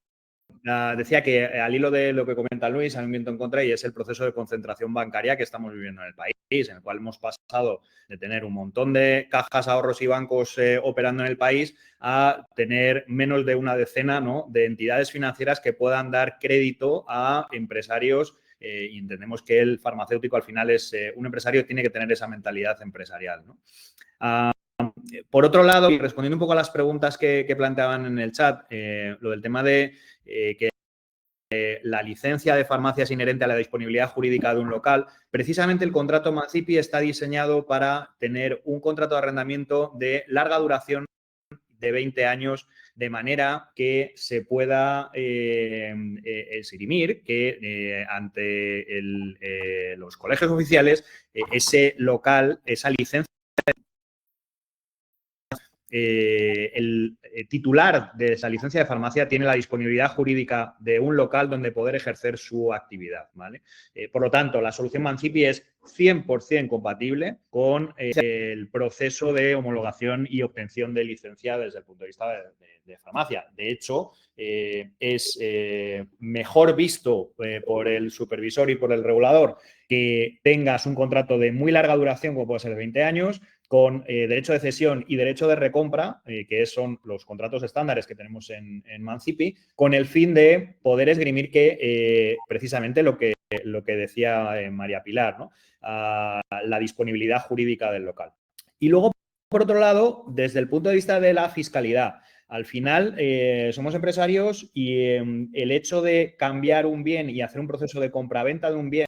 decía que al hilo de lo que comenta Luis, hay un viento en contra y es el proceso de concentración bancaria que estamos viviendo en el país, en el cual hemos pasado de tener un montón de cajas, ahorros y bancos operando en el país a tener menos de una decena, ¿no?, de entidades financieras que puedan dar crédito a empresarios y entendemos que el farmacéutico al final es un empresario, tiene que tener esa mentalidad empresarial, ¿no? Por otro lado, y respondiendo un poco a las preguntas que planteaban en el chat, lo del tema de que la licencia de farmacia es inherente a la disponibilidad jurídica de un local. Precisamente el contrato Mancipi está diseñado para tener un contrato de arrendamiento de larga duración de 20 años, de manera que se pueda esgrimir que ante los colegios oficiales ese local, esa licencia, el titular de esa licencia de farmacia tiene la disponibilidad jurídica de un local donde poder ejercer su actividad, ¿vale? Por lo tanto, la solución Mancipi es 100% compatible con el proceso de homologación y obtención de licencia desde el punto de vista de farmacia. De hecho, es mejor visto por el supervisor y por el regulador que tengas un contrato de muy larga duración, como puede ser de 20 años, con derecho de cesión y derecho de recompra, que son los contratos estándares que tenemos en Mancipi, con el fin de poder esgrimir que precisamente lo que decía María Pilar, ¿no?, la disponibilidad jurídica del local. Y luego, por otro lado, desde el punto de vista de la fiscalidad, al final somos empresarios y el hecho de cambiar un bien y hacer un proceso de compraventa de un bien,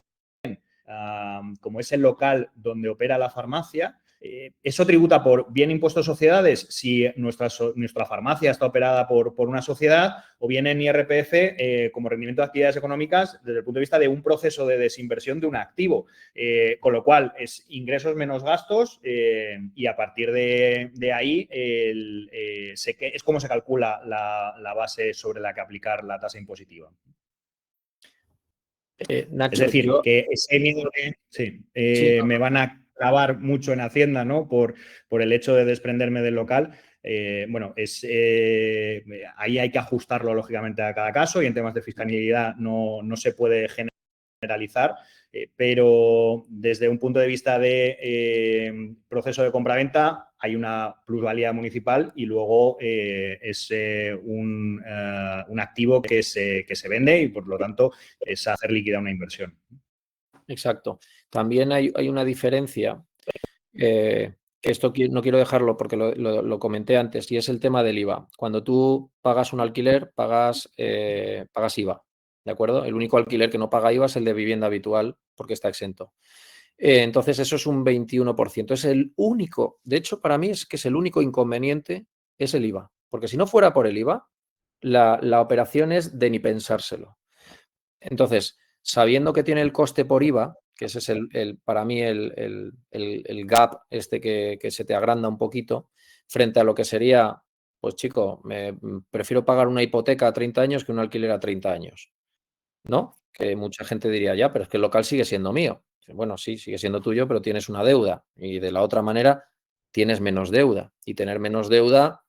como es el local donde opera la farmacia, eso tributa por bien impuesto a sociedades si nuestra farmacia está operada por una sociedad, o bien en IRPF como rendimiento de actividades económicas desde el punto de vista de un proceso de desinversión de un activo. Con lo cual es ingresos menos gastos y a partir de ahí es como se calcula la base sobre la que aplicar la tasa impositiva. Nacho, es decir, que ese miedo me van a clavar mucho en Hacienda, ¿no?, por el hecho de desprenderme del local. Ahí hay que ajustarlo lógicamente a cada caso y en temas de fiscalidad no se puede generalizar, pero desde un punto de vista de proceso de compraventa hay una plusvalía municipal y luego es un activo que se vende y por lo tanto es hacer líquida una inversión. Exacto. También hay una diferencia, que esto no quiero dejarlo porque lo comenté antes, y es el tema del IVA. Cuando tú pagas un alquiler, pagas IVA, ¿de acuerdo? El único alquiler que no paga IVA es el de vivienda habitual porque está exento. Entonces, eso es un 21%. Es el único, de hecho, para mí es que es el único inconveniente, es el IVA. Porque si no fuera por el IVA, la operación es de ni pensárselo. Entonces, sabiendo que tiene el coste por IVA, que ese es para mí el gap este que se te agranda un poquito, frente a lo que sería, pues chico, prefiero pagar una hipoteca a 30 años que un alquiler a 30 años, ¿no? Que mucha gente diría, ya, pero es que el local sigue siendo mío. Bueno, sí, sigue siendo tuyo, pero tienes una deuda. Y de la otra manera, tienes menos deuda. Y tener menos deuda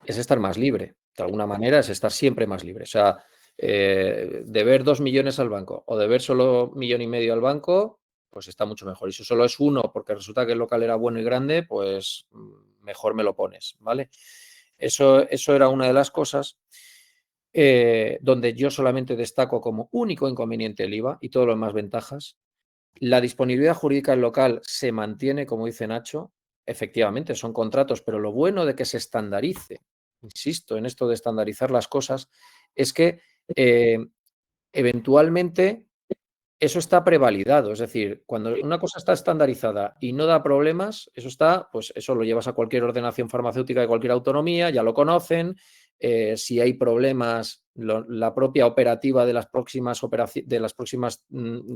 es estar más libre. De alguna manera es estar siempre más libre. O sea, deber 2 millones al banco o deber solo 1,5 millones al banco, pues está mucho mejor. Y si solo es uno porque resulta que el local era bueno y grande, pues mejor me lo pones, ¿vale? Eso era una de las cosas donde yo solamente destaco como único inconveniente el IVA y todo lo demás ventajas. La disponibilidad jurídica del local se mantiene, como dice Nacho. Efectivamente, son contratos, pero lo bueno de que se estandarice, insisto en esto de estandarizar las cosas, es que eventualmente eso está prevalidado. Es decir, cuando una cosa está estandarizada y no da problemas, pues eso lo llevas a cualquier ordenación farmacéutica de cualquier autonomía, ya lo conocen. Si hay problemas, la propia operativa de las próximas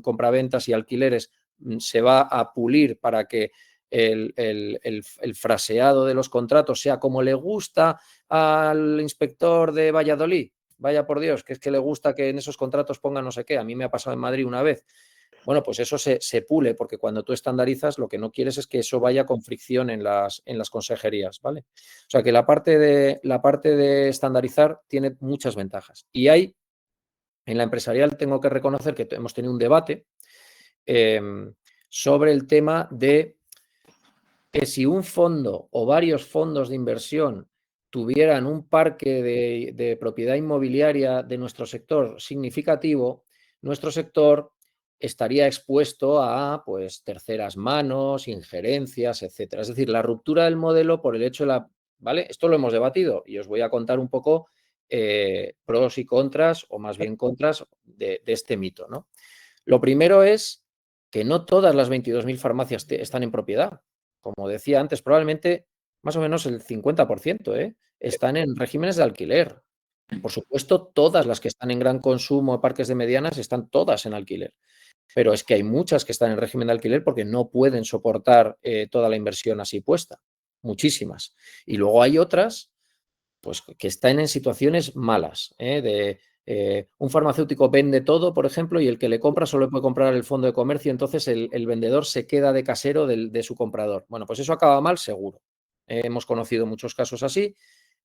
compraventas y alquileres se va a pulir para que el fraseado de los contratos sea como le gusta al inspector de Valladolid. Vaya por Dios, que es que le gusta que en esos contratos pongan no sé qué. A mí me ha pasado en Madrid una vez. Bueno, pues eso se pule, porque cuando tú estandarizas, lo que no quieres es que eso vaya con fricción en las consejerías, ¿vale? O sea que la parte de estandarizar tiene muchas ventajas. Y en la empresarial tengo que reconocer que hemos tenido un debate sobre el tema de que si un fondo o varios fondos de inversión tuvieran un parque de propiedad inmobiliaria de nuestro sector significativo, nuestro sector estaría expuesto a pues terceras manos, injerencias, etcétera. Es decir, la ruptura del modelo por el hecho de ¿vale? Esto lo hemos debatido y os voy a contar un poco pros y contras, o más bien contras, de este mito, ¿no? Lo primero es que no todas las 22.000 farmacias están en propiedad. Como decía antes, probablemente más o menos el 50% están en regímenes de alquiler. Por supuesto, todas las que están en gran consumo, parques de medianas, están todas en alquiler. Pero es que hay muchas que están en régimen de alquiler porque no pueden soportar toda la inversión así puesta. Muchísimas. Y luego hay otras pues, que están en situaciones malas. Un farmacéutico vende todo, por ejemplo, y el que le compra solo puede comprar el fondo de comercio, entonces el vendedor se queda de casero de su comprador. Bueno, pues eso acaba mal seguro. Hemos conocido muchos casos así,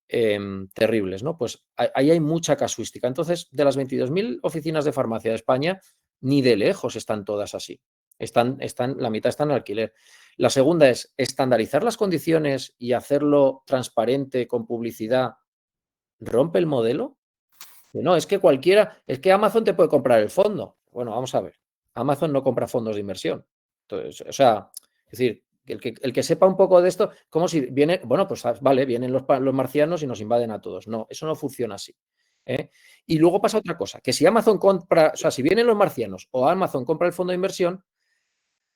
terribles, ¿no? Pues ahí hay mucha casuística. Entonces, de las 22.000 oficinas de farmacia de España, ni de lejos están todas así. La mitad están en alquiler. La segunda es estandarizar las condiciones y hacerlo transparente con publicidad. ¿Rompe el modelo? No, es que Amazon te puede comprar el fondo. Bueno, vamos a ver. Amazon no compra fondos de inversión. Entonces, o sea, es decir, el que sepa un poco de esto, como si viene, bueno, pues vale, vienen los marcianos y nos invaden a todos. No, eso no funciona así. Y luego pasa otra cosa, que si Amazon compra, o sea, si vienen los marcianos o Amazon compra el fondo de inversión,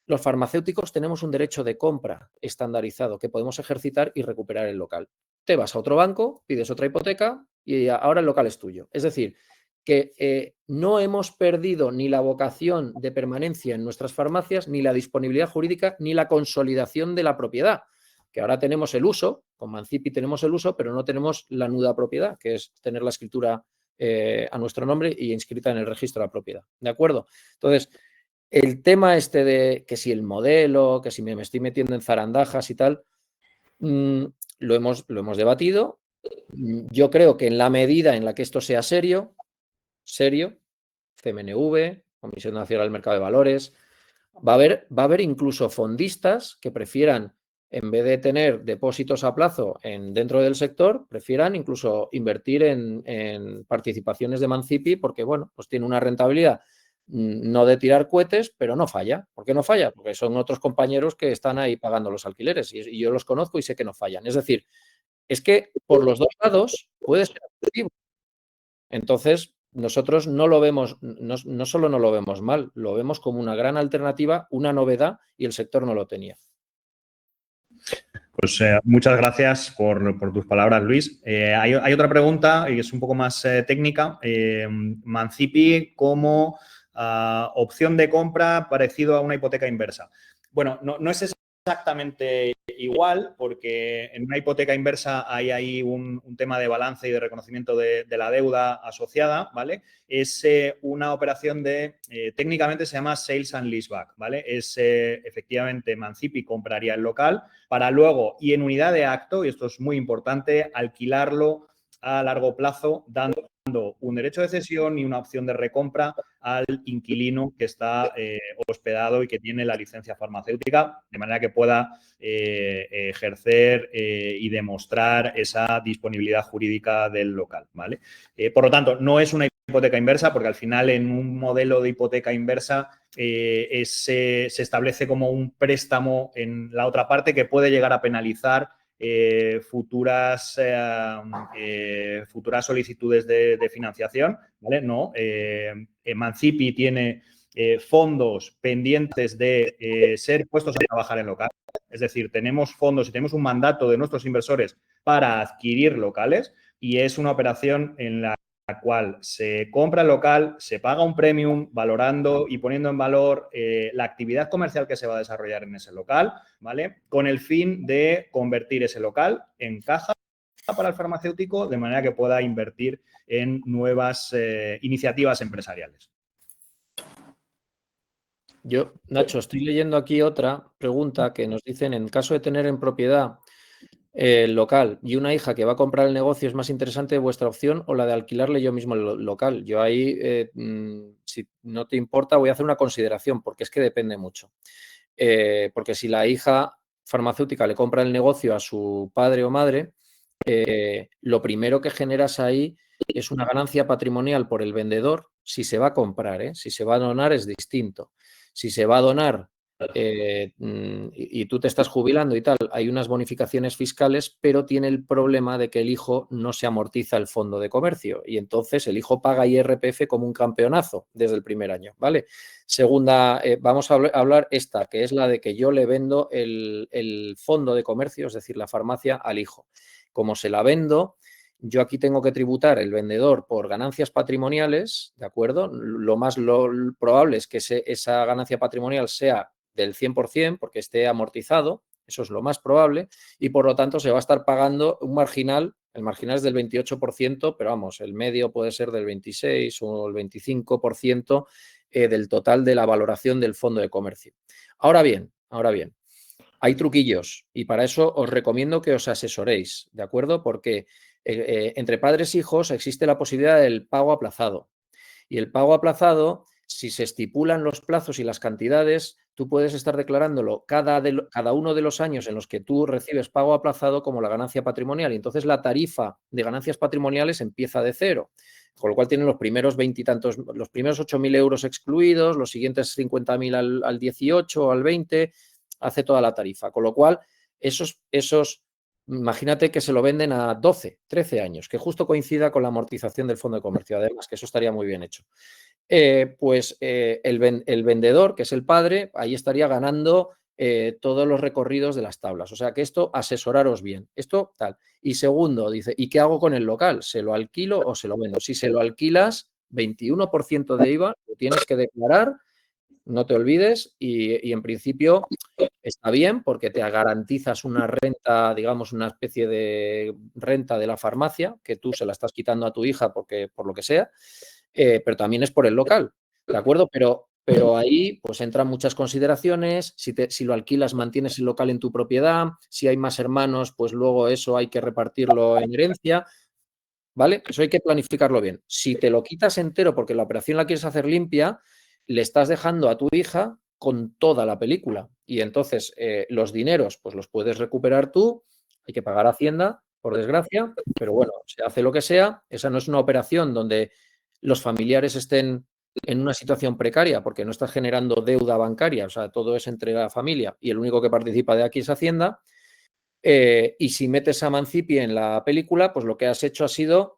los farmacéuticos tenemos un derecho de compra estandarizado que podemos ejercitar y recuperar el local. Te vas a otro banco, pides otra hipoteca y ahora el local es tuyo. Es decir, que no hemos perdido ni la vocación de permanencia en nuestras farmacias, ni la disponibilidad jurídica, ni la consolidación de la propiedad. Que ahora tenemos el uso, con Mancipi tenemos el uso, pero no tenemos la nuda propiedad, que es tener la escritura a nuestro nombre y inscrita en el registro de la propiedad. ¿De acuerdo? Entonces, el tema este de que si el modelo, que si me estoy metiendo en zarandajas y tal, lo hemos debatido. Yo creo que en la medida en la que esto sea serio, CMNV, Comisión Nacional del Mercado de Valores, va a haber incluso fondistas que prefieran, en vez de tener depósitos a plazo dentro del sector, prefieran incluso invertir en participaciones de Mancipi porque, bueno, pues tiene una rentabilidad no de tirar cohetes, pero no falla. ¿Por qué no falla? Porque son otros compañeros que están ahí pagando los alquileres y yo los conozco y sé que no fallan. Es decir, es que por los dos lados puede ser atractivo. Entonces, nosotros no lo vemos, no solo no lo vemos mal, lo vemos como una gran alternativa, una novedad, y el sector no lo tenía. Pues muchas gracias por tus palabras, Luis. Hay otra pregunta y es un poco más técnica. Mancipi como opción de compra parecido a una hipoteca inversa. Bueno, no es exactamente igual porque en una hipoteca inversa hay ahí un tema de balance y de reconocimiento de la deuda asociada, ¿vale? Es una operación técnicamente se llama Sales and Leaseback, ¿vale? Es efectivamente Mancipi compraría el local para luego, y en unidad de acto, y esto es muy importante, alquilarlo a largo plazo, dando un derecho de cesión y una opción de recompra al inquilino que está hospedado y que tiene la licencia farmacéutica, de manera que pueda ejercer y demostrar esa disponibilidad jurídica del local, ¿vale? Por lo tanto, no es una hipoteca inversa, porque al final en un modelo de hipoteca inversa se establece como un préstamo en la otra parte que puede llegar a penalizar futuras solicitudes de financiación, ¿vale? No, Mancipi tiene fondos pendientes de ser puestos a trabajar en local. Es decir, tenemos fondos y tenemos un mandato de nuestros inversores para adquirir locales y es una operación en la cual se compra el local, se paga un premium valorando y poniendo en valor la actividad comercial que se va a desarrollar en ese local, ¿vale? Con el fin de convertir ese local en caja para el farmacéutico de manera que pueda invertir en nuevas iniciativas empresariales. Yo, Nacho, estoy leyendo aquí otra pregunta que nos dicen, en caso de tener en propiedad el local y una hija que va a comprar el negocio, ¿es más interesante vuestra opción o la de alquilarle yo mismo el local? Yo ahí, si no te importa, voy a hacer una consideración, porque es que depende mucho. Porque si la hija farmacéutica le compra el negocio a su padre o madre, lo primero que generas ahí es una ganancia patrimonial por el vendedor si se va a comprar, ¿eh? Si se va a donar es distinto. Si se va a donar y tú te estás jubilando y tal, hay unas bonificaciones fiscales, pero tiene el problema de que el hijo no se amortiza el fondo de comercio y entonces el hijo paga IRPF como un campeonazo desde el primer año, ¿vale? Segunda, vamos a hablar esta, que es la de que yo le vendo el fondo de comercio, es decir, la farmacia al hijo. Como se la vendo, yo aquí tengo que tributar el vendedor por ganancias patrimoniales, ¿de acuerdo? Lo más probable es que esa ganancia patrimonial sea del 100% porque esté amortizado, eso es lo más probable, y por lo tanto se va a estar pagando un marginal, el marginal es del 28%, pero vamos, el medio puede ser del 26 o el 25% del total de la valoración del fondo de comercio. Ahora bien, hay truquillos y para eso os recomiendo que os asesoréis, ¿de acuerdo? Porque entre padres e hijos existe la posibilidad del pago aplazado. Y el pago aplazado, si se estipulan los plazos y las cantidades, tú puedes estar declarándolo cada uno de los años en los que tú recibes pago aplazado como la ganancia patrimonial. Y entonces la tarifa de ganancias patrimoniales empieza de cero. Con lo cual tienen los primeros 20 y tantos, los primeros 8.000 euros excluidos, los siguientes 50.000 al 18 o al 20, hace toda la tarifa. Con lo cual, imagínate que se lo venden a 12, 13 años, que justo coincida con la amortización del fondo de comercio, además, que eso estaría muy bien hecho. El vendedor, que es el padre, ahí estaría ganando todos los recorridos de las tablas. O sea que esto, asesoraros bien. Esto tal. Y segundo, dice, ¿y qué hago con el local? ¿Se lo alquilo o se lo vendo? Si se lo alquilas, 21% de IVA lo tienes que declarar, no te olvides, y en principio está bien porque te garantizas una renta, digamos, una especie de renta de la farmacia que tú se la estás quitando a tu hija porque, por lo que sea, pero también es por el local, ¿de acuerdo? Pero ahí pues entran muchas consideraciones, si lo alquilas mantienes el local en tu propiedad, si hay más hermanos pues luego eso hay que repartirlo en herencia, ¿vale? Eso hay que planificarlo bien. Si te lo quitas entero porque la operación la quieres hacer limpia, le estás dejando a tu hija con toda la película y entonces los dineros pues los puedes recuperar tú, hay que pagar Hacienda, por desgracia, pero bueno, se hace lo que sea, esa no es una operación donde los familiares estén en una situación precaria porque no estás generando deuda bancaria, o sea, todo es entre la familia y el único que participa de aquí es Hacienda. Y si metes a Mancipi en la película, pues lo que has hecho ha sido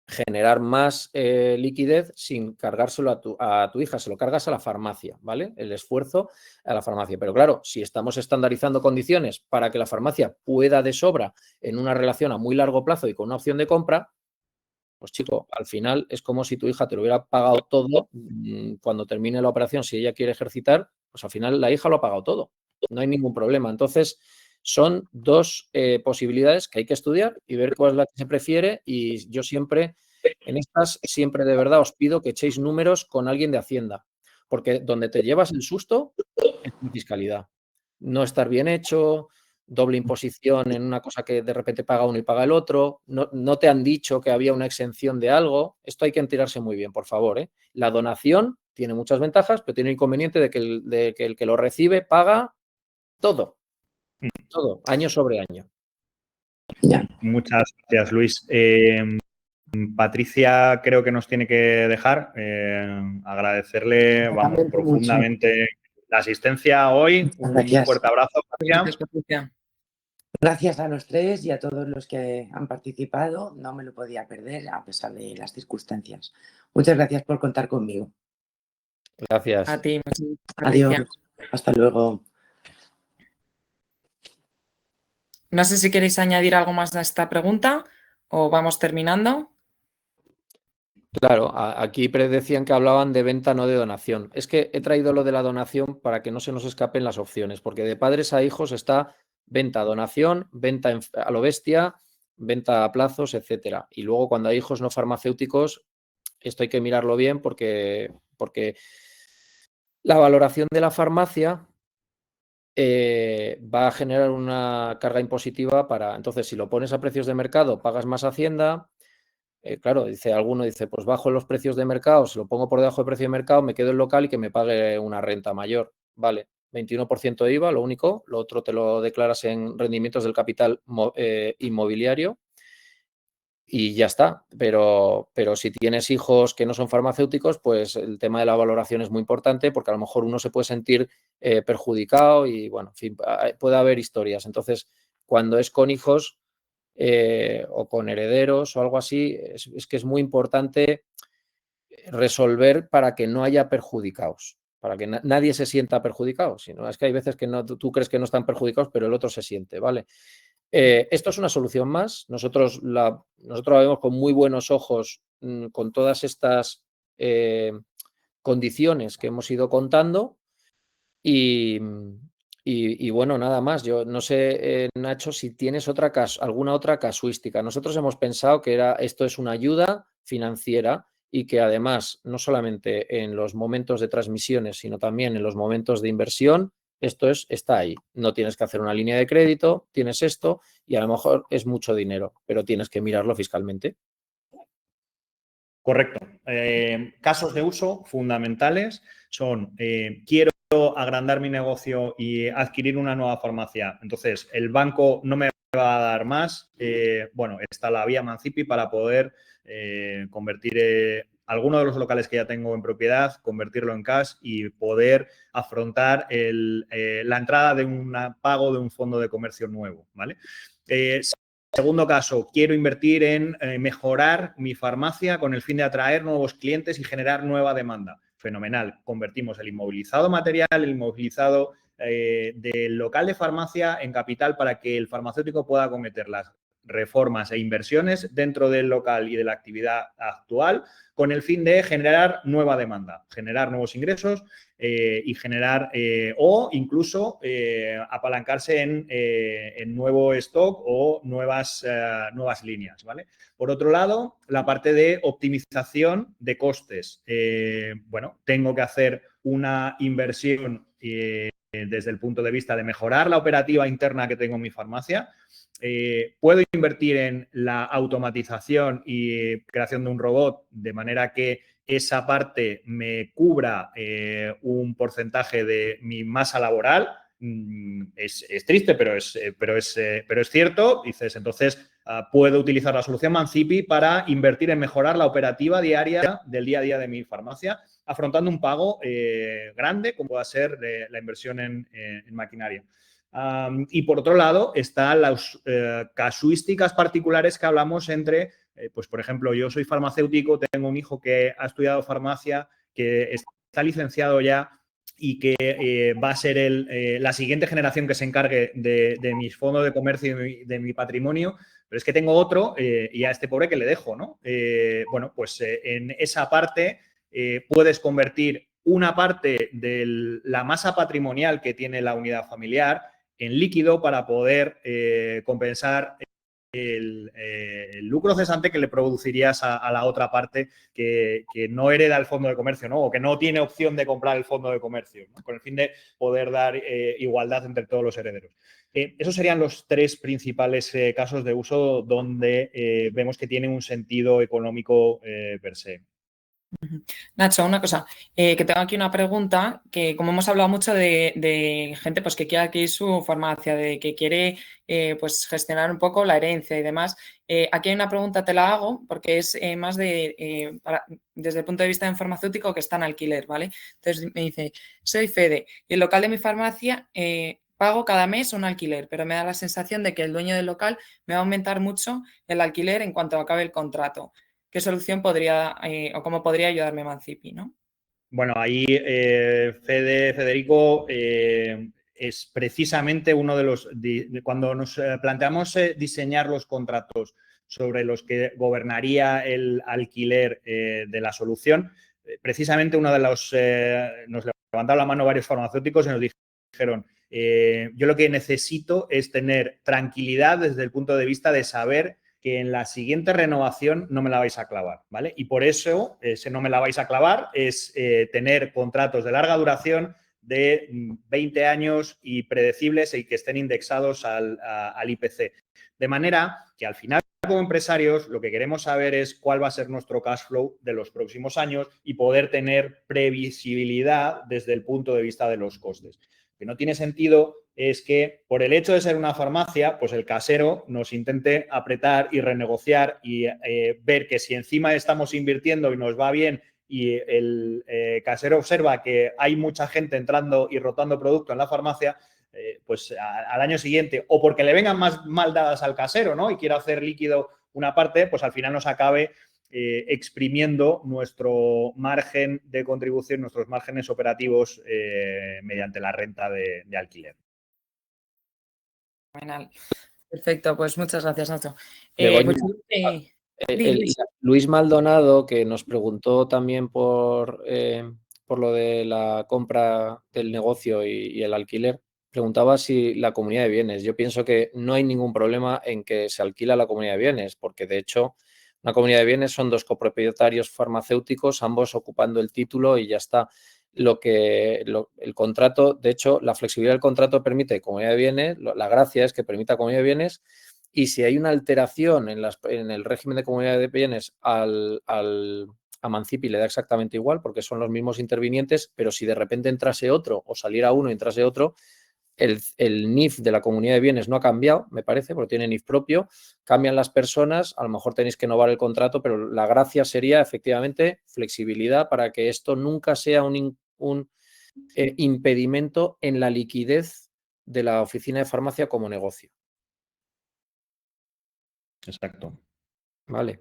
generar más liquidez sin cargárselo a tu hija, se lo cargas a la farmacia, ¿vale? El esfuerzo a la farmacia. Pero claro, si estamos estandarizando condiciones para que la farmacia pueda de sobra en una relación a muy largo plazo y con una opción de compra, pues chico, al final es como si tu hija te lo hubiera pagado todo cuando termine la operación, si ella quiere ejercitar, pues al final la hija lo ha pagado todo, no hay ningún problema. Entonces, son dos posibilidades que hay que estudiar y ver cuál es la que se prefiere y yo siempre, en estas, siempre de verdad os pido que echéis números con alguien de Hacienda, porque donde te llevas el susto es en fiscalidad. No estar bien hecho, doble imposición en una cosa que de repente paga uno y paga el otro, no te han dicho que había una exención de algo, esto hay que enterarse muy bien, por favor, ¿eh? La donación tiene muchas ventajas, pero tiene el inconveniente de que el que lo recibe paga todo, año sobre año. Ya. Muchas gracias, Luis. Patricia creo que nos tiene que dejar. Agradecerle profundamente la asistencia hoy. Gracias. Un fuerte abrazo, Patricia. Gracias, Patricia. Gracias a los tres y a todos los que han participado. No me lo podía perder a pesar de las circunstancias. Muchas gracias por contar conmigo. Gracias. A ti, Adiós. Patricia. Hasta luego. No sé si queréis añadir algo más a esta pregunta o vamos terminando. Claro, aquí decían que hablaban de venta, no de donación. Es que he traído lo de la donación para que no se nos escapen las opciones, porque de padres a hijos está venta, donación, venta a lo bestia, venta a plazos, etcétera. Y luego cuando hay hijos no farmacéuticos, esto hay que mirarlo bien porque La valoración de la farmacia va a generar una carga impositiva para, entonces, si lo pones a precios de mercado, pagas más Hacienda. Claro, alguno dice, pues bajo los precios de mercado, se lo pongo por debajo del precio de mercado, me quedo el local y que me pague una renta mayor. Vale, 21% de IVA, lo único, lo otro te lo declaras en rendimientos del capital inmobiliario y ya está. Pero si tienes hijos que no son farmacéuticos, pues el tema de la valoración es muy importante porque a lo mejor uno se puede sentir perjudicado y, bueno, en fin, puede haber historias. Entonces, cuando es con hijos o con herederos o algo así, es que es muy importante resolver para que no haya perjudicados, para que nadie se sienta perjudicado. Sino es que hay veces que tú crees que no están perjudicados, pero el otro se siente, ¿vale? Esto es una solución más. Nosotros la vemos con muy buenos ojos con todas estas condiciones que hemos ido contando y bueno, nada más. Yo no sé, Nacho, si tienes alguna otra casuística. Nosotros hemos pensado que esto es una ayuda financiera y que además, no solamente en los momentos de transmisiones, sino también en los momentos de inversión, está ahí. No tienes que hacer una línea de crédito, tienes esto y a lo mejor es mucho dinero, pero tienes que mirarlo fiscalmente. Correcto. Casos de uso fundamentales son quiero agrandar mi negocio y adquirir una nueva farmacia. Entonces, el banco no me va a dar más. Bueno, está la vía Mancipi para poder convertir alguno de los locales que ya tengo en propiedad, convertirlo en cash y poder afrontar la entrada de un pago de un fondo de comercio nuevo, ¿vale? Segundo caso, quiero invertir en mejorar mi farmacia con el fin de atraer nuevos clientes y generar nueva demanda. Fenomenal. Convertimos el inmovilizado material, el inmovilizado del local de farmacia en capital para que el farmacéutico pueda acometer las reformas e inversiones dentro del local y de la actividad actual con el fin de generar nueva demanda, generar nuevos ingresos y generar o incluso apalancarse en nuevo stock o nuevas líneas, ¿vale? Por otro lado, la parte de optimización de costes. Bueno, tengo que hacer una inversión desde el punto de vista de mejorar la operativa interna que tengo en mi farmacia. Puedo invertir en la automatización y creación de un robot de manera que esa parte me cubra un porcentaje de mi masa laboral. Es triste, pero es cierto. Dices, entonces, puedo utilizar la solución Mancipi para invertir en mejorar la operativa diaria del día a día de mi farmacia, afrontando un pago grande, como pueda ser la inversión en maquinaria. Y por otro lado, están las casuísticas particulares que hablamos entre, pues por ejemplo, yo soy farmacéutico, tengo un hijo que ha estudiado farmacia, que está licenciado ya y que va a ser la siguiente generación que se encargue de mis fondos de comercio y de mi patrimonio, pero es que tengo otro y a este pobre que le dejo, ¿no? Bueno, pues en esa parte puedes convertir una parte de la masa patrimonial que tiene la unidad familiar en líquido para poder compensar el lucro cesante que le producirías a la otra parte que no hereda el fondo de comercio, ¿no? O que no tiene opción de comprar el fondo de comercio, ¿no? Con el fin de poder dar igualdad entre todos los herederos. Esos serían los tres principales casos de uso donde vemos que tienen un sentido económico per se. Nacho, una cosa, que tengo aquí una pregunta, que como hemos hablado mucho de gente pues, que quiere adquirir su farmacia, de que quiere pues, gestionar un poco la herencia y demás, aquí hay una pregunta, te la hago, porque es más desde el punto de vista de un farmacéutico que está en alquiler, ¿vale? Entonces me dice, soy Fede, y el local de mi farmacia pago cada mes un alquiler, pero me da la sensación de que el dueño del local me va a aumentar mucho el alquiler en cuanto acabe el contrato. ¿Qué solución podría o cómo podría ayudarme Mancipi, ¿no? Bueno, ahí Federico es precisamente uno de los... cuando nos planteamos diseñar los contratos sobre los que gobernaría el alquiler de la solución, precisamente uno de los... nos levantaron la mano varios farmacéuticos y nos dijeron, yo lo que necesito es tener tranquilidad desde el punto de vista de saber que en la siguiente renovación no me la vais a clavar, ¿vale? Y por eso, ese no me la vais a clavar es tener contratos de larga duración de 20 años y predecibles y que estén indexados al IPC. De manera que al final, como empresarios, lo que queremos saber es cuál va a ser nuestro cash flow de los próximos años y poder tener previsibilidad desde el punto de vista de los costes. Lo que no tiene sentido es que por el hecho de ser una farmacia, pues el casero nos intente apretar y renegociar y ver que si encima estamos invirtiendo y nos va bien y el casero observa que hay mucha gente entrando y rotando producto en la farmacia, pues al año siguiente, o porque le vengan más mal dadas al casero, ¿no? Y quiera hacer líquido una parte, pues al final nos acabe exprimiendo nuestro margen de contribución, nuestros márgenes operativos mediante la renta de alquiler. Fenomenal. Perfecto, pues muchas gracias, Nacho. Begoña, Luis Maldonado, que nos preguntó también por lo de la compra del negocio y el alquiler, preguntaba si la comunidad de bienes. Yo pienso que no hay ningún problema en que se alquila la comunidad de bienes, porque de hecho una comunidad de bienes son dos copropietarios farmacéuticos, ambos ocupando el título y ya está. El contrato, de hecho, la flexibilidad del contrato permite comunidad de bienes, la gracia es que permita comunidad de bienes, y si hay una alteración en el régimen de comunidad de bienes a Mancipi le da exactamente igual porque son los mismos intervinientes, pero si de repente entrase otro o saliera uno y entrase otro, el NIF de la comunidad de bienes no ha cambiado, me parece, porque tiene NIF propio, cambian las personas, a lo mejor tenéis que innovar el contrato, pero la gracia sería efectivamente flexibilidad para que esto nunca sea un impedimento en la liquidez de la oficina de farmacia como negocio. Exacto. Vale.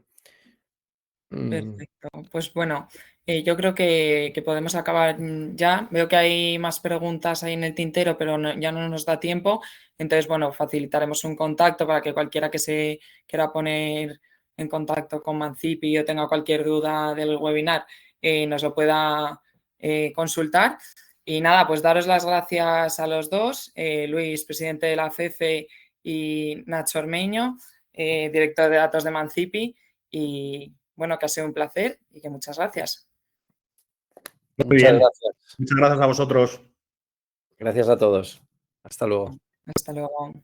Perfecto. Pues bueno, yo creo que podemos acabar ya. Veo que hay más preguntas ahí en el tintero, pero ya no nos da tiempo. Entonces, bueno, facilitaremos un contacto para que cualquiera que se quiera poner en contacto con Mancipi o tenga cualquier duda del webinar nos lo pueda consultar. Y nada, pues daros las gracias a los dos, Luis, presidente de la CECE, y Nacho Ormeño, director de datos de Mancipi. Y bueno, que ha sido un placer y que muchas gracias. Muy bien. Muchas gracias a vosotros. Gracias a todos. Hasta luego. Hasta luego.